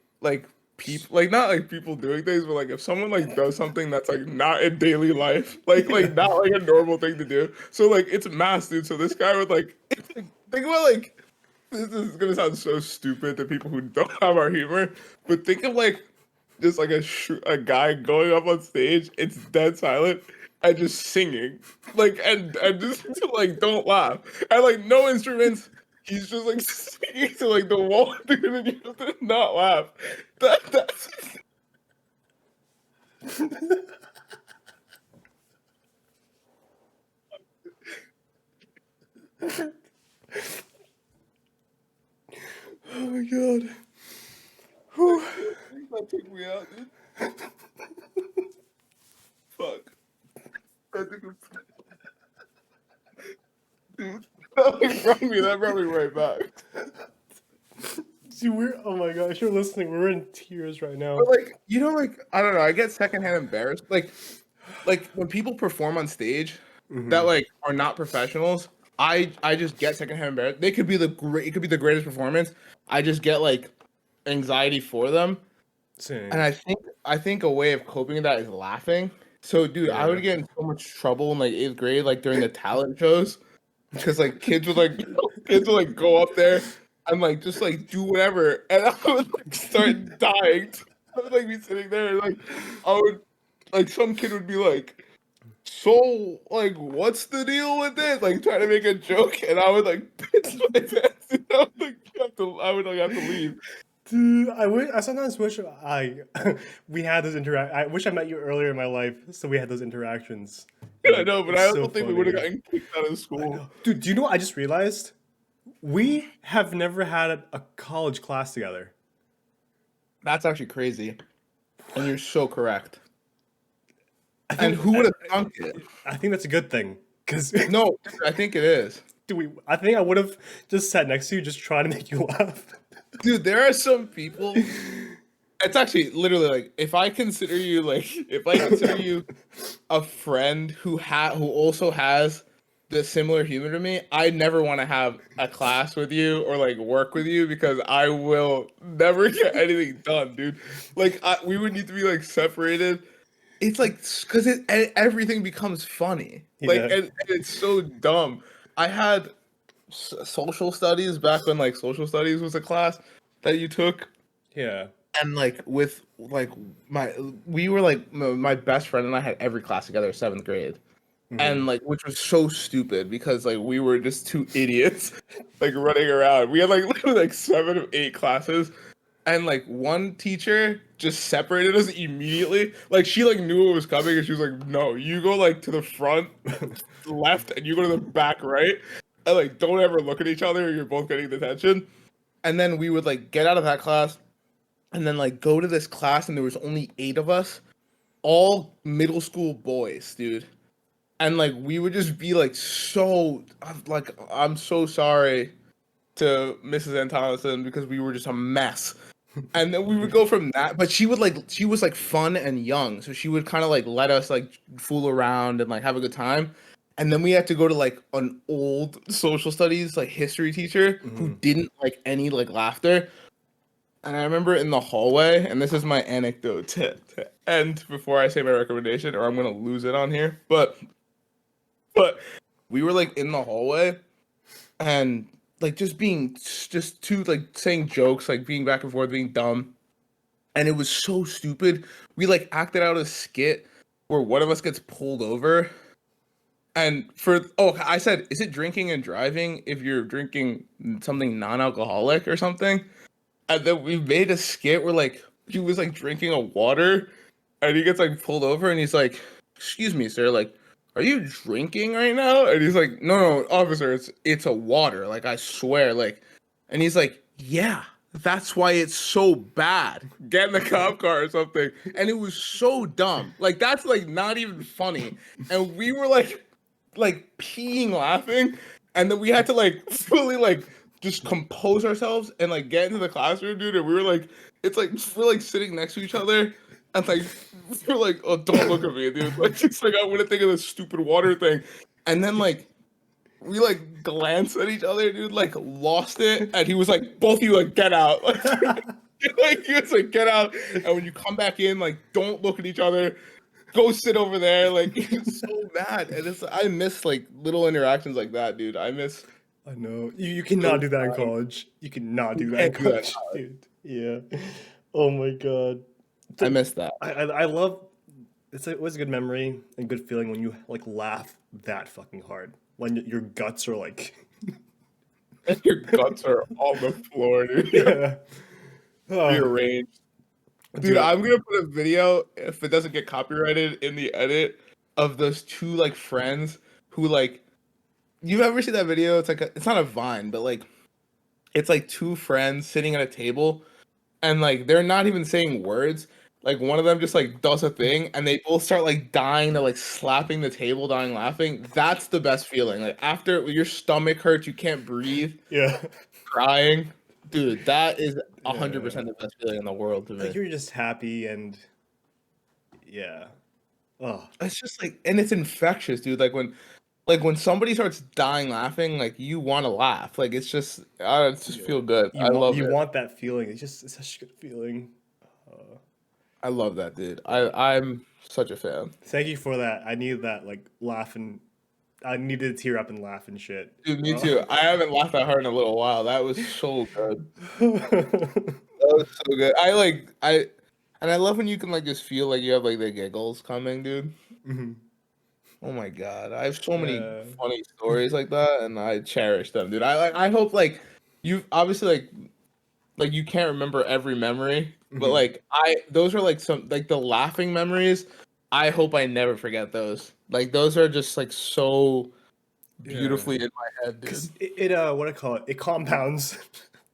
people like not like people doing things, but like if someone like does something that's like not in daily life, like Yeah. not like a normal thing to do, so like it's mass, dude. So this guy would like think about like this is gonna sound so stupid to people who don't have our humor, but think of like just like a guy going up on stage, it's dead silent, and just singing, like and just like don't laugh, and like no instruments. He's just like singing to like the wall, dude, and you have to not laugh. That's Oh my god. Whew. that took me out, dude. Fuck. That took me, dude. That brought me right back. See, we're oh my gosh, you're listening. We're in tears right now. But like, like I don't know, I get secondhand embarrassed. Like like when people perform on stage that Mhm. like are not professionals, I just get secondhand embarrassed. They could be it could be the greatest performance. I just get like anxiety for them. And Same. I think a way of coping with that is laughing. So dude, I Yeah. would get in so much trouble in like 8th grade, like during the talent shows. Because like kids would like go up there and like just like do whatever, and I would like start dying. I would like be sitting there and like I would like some kid would be like, "So like what's the deal with this?" Like trying to make a joke, and I would like piss my pants. And I would like have to leave. Dude, I sometimes wish I we had those interact. I wish I met you earlier in my life, so we had those interactions. I Like know, but it's I so also think we would have funny. gotten kicked out of I school. know, dude. Do you know what I just realized? We have never had a college class together. That's actually crazy, and you're so correct. I And think who would have thunk it? I think that's a good thing because No, I think it is. do we? I think I would have just sat next to you, just trying to make you laugh. Dude, there are some people. It's actually literally like if I consider you a friend who also has the similar humor to me, I never want to have a class with you or like work with you because I will never get anything done, dude. Like we would need to be like separated. It's like because everything becomes funny, like Yeah, and it's so dumb. I had social studies back when like social studies was a class that you took, yeah. and like with like my we were like my best friend and I had every class together 7th grade, and Hmm. like which was so stupid because like we were just two idiots like running around. We had like literally like 7 of 8 classes, and like one teacher just separated us immediately. Like she like knew what was coming and she was like, no, you go like to the front left and you go to the back right, and like don't ever look at each other or you're both getting detention. And then we would like get out of that class and then like go to this class and there was only 8 of us, all middle school boys, dude. And like we would just be like so like I'm so sorry to Mrs. Antonison because we were just a mess. And then we would go from that, but she was like fun and young, so she would kind of like let us like fool around and like have a good time. And then we had to go to like an old social studies like history teacher who Hmm. didn't like any like laughter. And I remember in the hallway, and this is my anecdote to end before I say my recommendation, or I'm gonna lose it on here. But we were like in the hallway and like just two like saying jokes, like being back and forth, being dumb. And it was so stupid. We like acted out a skit where one of us gets pulled over. And I said, is it drinking and driving if you're drinking something non-alcoholic or something? And then we made a skit where like he was like drinking a water and he gets like pulled over and he's like, "Excuse me, sir, like are you drinking right now?" And he's like, "No, no, officer, it's a water, like I swear." Like and he's like, "Yeah, that's why it's so bad. Get in the cop car or something." And it was so dumb. Like that's like not even funny. And we were like peeing laughing, and then we had to like fully like just compose ourselves and like get into the classroom, dude. And we were like, it's like we're like sitting next to each other, and like we're like, oh, don't look at me, dude. Like it's like I wouldn't think of this stupid water thing, and then like we like glanced at each other, dude. Like lost it, and he was like, both of you like get out. Like he was like get out, and when you come back in, like don't look at each other, go sit over there. Like it's so bad, and it's I miss like little interactions like that, dude. I miss I know. You cannot those do that in times. college. You cannot You do that in can't do that. college, dude. Yeah. Oh my god. I So, miss that. I love. It was a good memory and good feeling when you like laugh that fucking hard when your guts are like. And your guts are on the floor, dude. Yeah. Oh, Rearranged. Dude, dude. I'm gonna put a video if it doesn't get copyrighted in the edit of those two like friends who like you've ever seen that video? It's like it's not a vine, but like it's like two friends sitting at a table and like they're not even saying words. Like one of them just like does a thing and they both start like dying, they're like slapping the table, dying laughing. That's the best feeling. Like after your stomach hurts, you can't breathe, Yeah. crying. Dude, that is Yeah. 100% the best feeling in the world to Like me. you're just happy and yeah. Oh, It's just like, and it's infectious, dude. Like when somebody starts dying laughing, like you want to laugh. Like it's just yeah. feel good. I love You it. want that feeling. It's such a good feeling. Uh, I love that, dude. yeah. I'm such a fan. Thank you for that. I needed that like laughing. I needed to tear up and laugh and shit. Dude, me too. I haven't laughed that hard in a little while. That was so good. That was so good. And I love when you can like just feel like you have like the giggles coming, dude. Mhm. Oh my God. I have so many Uh, funny stories like that and I cherish them, dude. I hope like you obviously like you can't remember every memory, but mhm. like I those are like some like the laughing memories. I hope I never forget those. Like those are just like so Yeah. beautifully in my head, dude. Cause what I call it, it compounds.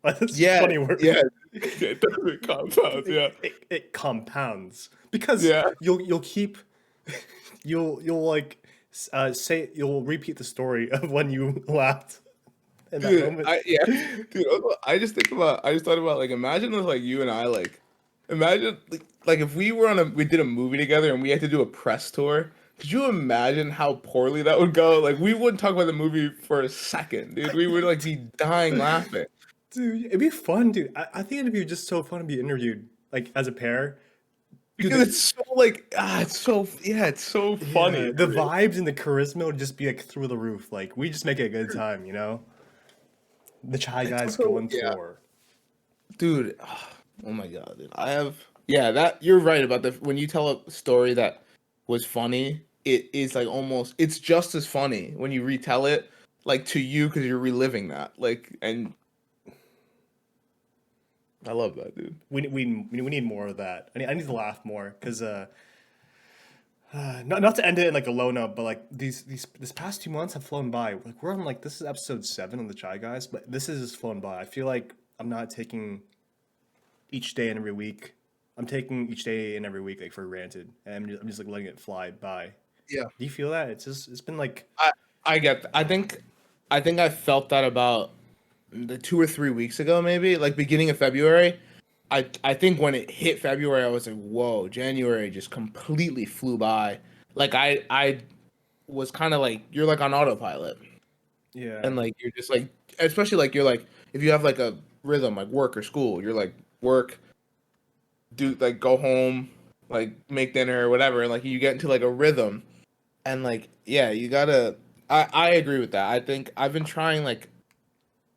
That's a Yeah, funny word. yeah, it doesn't compound. Yeah, It compounds because yeah, you'll keep you'll like say you'll repeat the story of when you laughed in that dude. moment. Dude. I just thought about like imagine if like you and I like imagine like if we did a movie together and we had to do a press tour. Could you imagine how poorly that would go? Like we wouldn't talk about the movie for a second, dude. We would like be dying laughing Dude, it'd be fun, dude. I think it'd be just so fun to be interviewed, like as a pair. Dude, because it's so like it's so yeah, it's so funny, yeah, the dude. vibes and the charisma would just be like through the roof. Like we just make it a good time, you know? The Chai It's Guys go also on yeah, tour. dude. Oh my God, dude. Yeah, that you're right about the when you tell a story that was funny, it is like almost it's just as funny when you retell it like to you because you're reliving that. Like and I love that, dude. We need more of that. I need to laugh more because not to end it in like a low note, but like this past 2 months have flown by. Like we're on like this is episode 7 of the Chai Guys, but this is just flown by. I feel like I'm not taking each day and every week. I'm taking each day and every week like for granted, and I'm just like letting it fly by. Yeah. Do you feel that? It's been like I I get I think I felt that about the 2 or 3 weeks ago, maybe like beginning of February. I think when it hit February, I was like, whoa, January just completely flew by. Like I was kind of like you're like on autopilot, yeah. and like you're just like especially like you're like if you have like a rhythm like work or school, you're like work, do like go home, like make dinner or whatever, and like you get into like a rhythm, and like yeah, you gotta. I agree with that. I think I've been trying like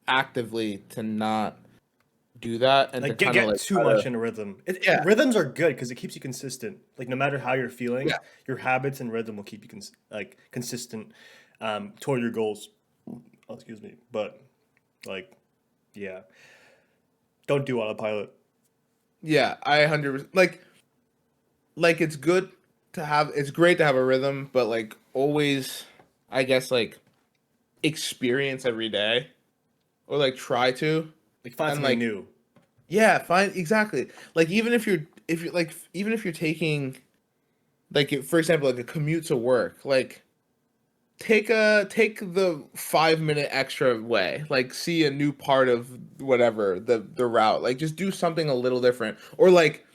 actively to not do that and to Like kind of get like too try much to in a rhythm. yeah Rhythms are good because it keeps you consistent. Like no matter how you're yeah feeling, your habits and rhythm will keep you consistent toward your goals. Oh, excuse me, but like yeah, don't do autopilot. yeah. I 100% like it's good to have. It's great to have a rhythm, but like always, I guess like experience every day or like try to Like find and something like new. yeah, find exactly like if you're like even if you're taking like for example like a commute to work like take the 5 minute extra way like see a new part of whatever the route like just do something a little different or like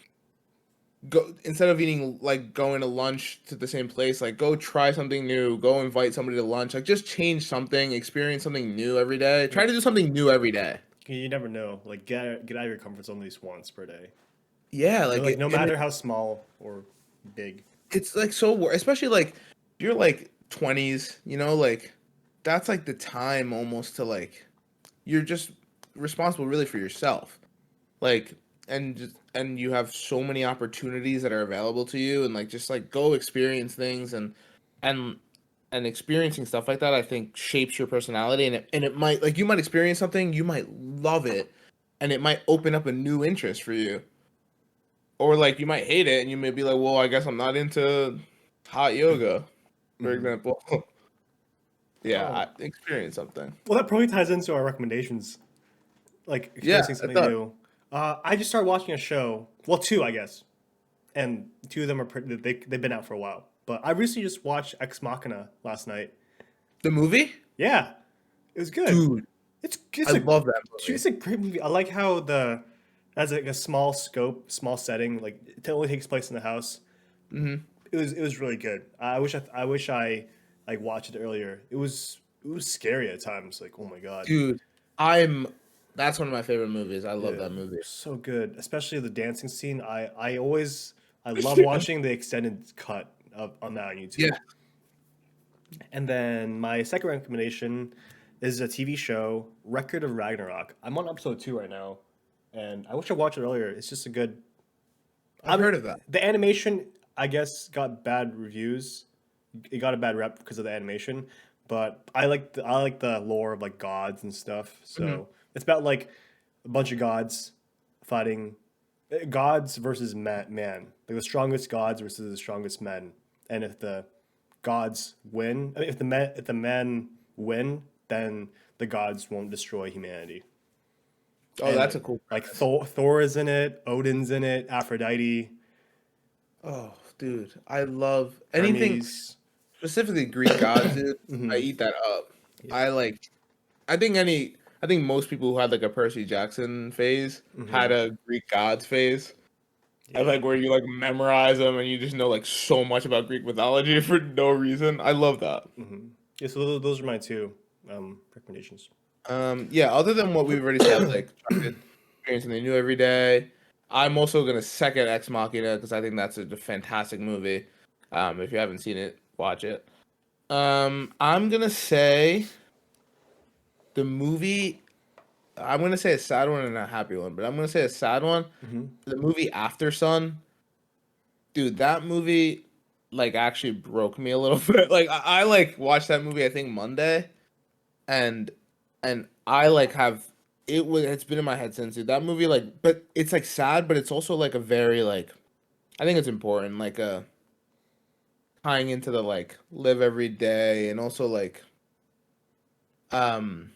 go instead of eating like going to lunch to the same place like go try something new go invite somebody to lunch like just change something experience something new every day Yeah, try to do something new every day you never know. Like get out of your comfort zone at least once per day. yeah No, like like no and matter how small or big. it's like especially like if you're like 20s you know like that's like the time almost to like you're just responsible really for yourself like and you have so many opportunities that are available to you and like just like go experience things and and experiencing stuff like that I think shapes your personality and it might like you might experience something you might love it and it might open up a new interest for you or like you might hate it and you may be like well I guess I'm not into hot yoga for Hmm. example yeah Oh, I experience something well, that probably ties into our recommendations. Like yeah experiencing it something does new. I just started watching a show. Well, two, I guess, and two of them are they've been out for a while. But I recently just watched Ex Machina last night. the movie Yeah, it was good. dude I It's a love that movie it's a great movie. I like how the has like a small scope, small setting. Like it only takes place in the house. hmm it was really good. I wish I like watched it earlier. It was scary at times. Like, oh my god. Dude, I'm that's one of my favorite movies. I love Yeah, that movie. so good, especially the dancing scene. I love watching the extended cut of on that on YouTube. Yeah. And then my second recommendation is a TV show, Record of Ragnarok. I'm on episode 2 right now, and I wish I watched it earlier. It's just a good. I I've mean, heard of that. the animation, I guess, got bad reviews. It got a bad rep because of the animation, but I like the lore of like gods and stuff. Mhm. So it's about like a bunch of gods fighting gods versus man, like the strongest gods versus the strongest men. And if the gods win, I mean, if the men win, then the gods won't destroy humanity. Oh, And that's like a cool like premise. Thor is in it, Odin's in it, Aphrodite, Oh, dude, I love anything Hermes. specifically Greek gods, dude. I Hmm. eat that up. Yeah. I like. I think any. I think most people who had like a Percy Jackson phase had Hmm. a Greek gods phase. I Yeah. like where you like memorize them and you just know like so much about Greek mythology for no reason. I love that. Hmm. Yeah. So those are my two recommendations. Yeah. Other than what we've already said, like trying to experience something new every day. I'm also gonna second Ex Machina because I think that's a fantastic movie. If you haven't seen it, watch it. I'm gonna say the movie. I'm gonna say a sad one and a happy one, but I'm gonna say a sad one. Hmm. The movie After Sun, dude, that movie like actually broke me a little bit. Like I like watched that movie I think Monday, and I like have it's been in my head since, dude. That movie like, but it's like sad, but it's also like a very like I think it's important like tying into the like live every day and also like um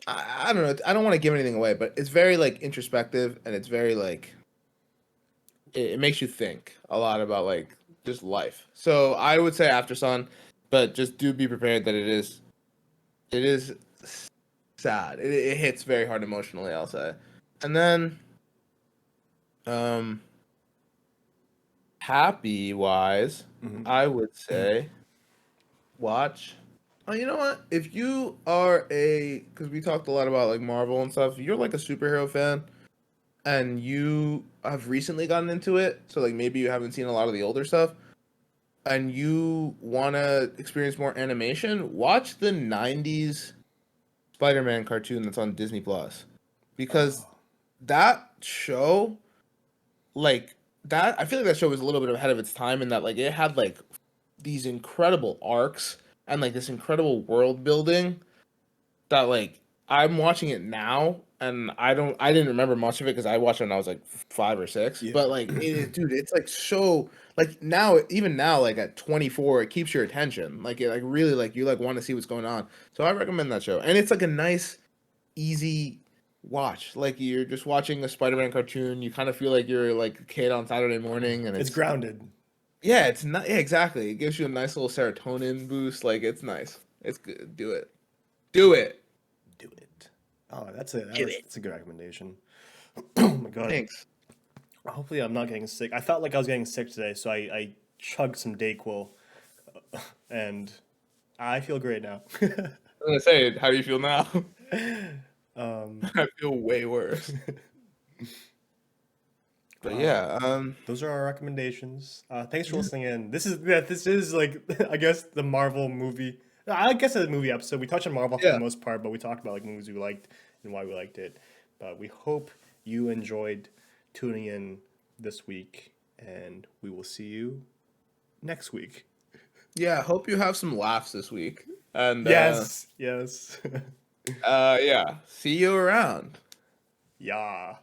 I don't know. I don't want to give anything away, but it's very like introspective and it's very like it makes you think a lot about like just life. So I would say After Sun, but just do be prepared that it is sad. It hits very hard emotionally, I'll say. And then um happy wise, Hmm. I would say watch. Oh, you know what? If you are because we talked a lot about like Marvel and stuff, if you're like a superhero fan and you have recently gotten into it, so like maybe you haven't seen a lot of the older stuff, and you want to experience more animation, watch the 90s Spider-Man cartoon that's on Disney Plus. Because Oh, that show, like that, I feel like that show was a little bit ahead of its time in that like it had like these incredible arcs and like this incredible world building that like I'm watching it now and I didn't remember much of it because I watched it when I was like 5 or 6. yeah. But like dude, it's like so like now even now like at 24 it keeps your attention. Like it like really like you like want to see what's going on. So I recommend that show. And it's like a nice, easy watch. Like you're just watching a Spider-Man cartoon. You kind of feel like you're like a kid on Saturday morning and It's it's grounded. yeah, it's not yeah, exactly. It gives you a nice little serotonin boost. Like it's nice. It's good. Do it. Do it. Do it. Oh, Do it. that's a good recommendation. Oh my god. Thanks. Hopefully, I'm not getting sick. I felt like I was getting sick today, so I chugged some Dayquil, and I feel great now. I'm gonna say, how do you feel now? um, I feel way worse. But uh, yeah, those are our recommendations. Thanks for listening in. This is like I guess the Marvel movie. I guess it's a movie episode. We touched on Marvel for the yeah, most part, but we talked about like movies we liked and why we liked it. But we hope you enjoyed tuning in this week, and we will see you next week. yeah. Hope you have some laughs this week. And Yes, yes. yeah. See you around. Yeah.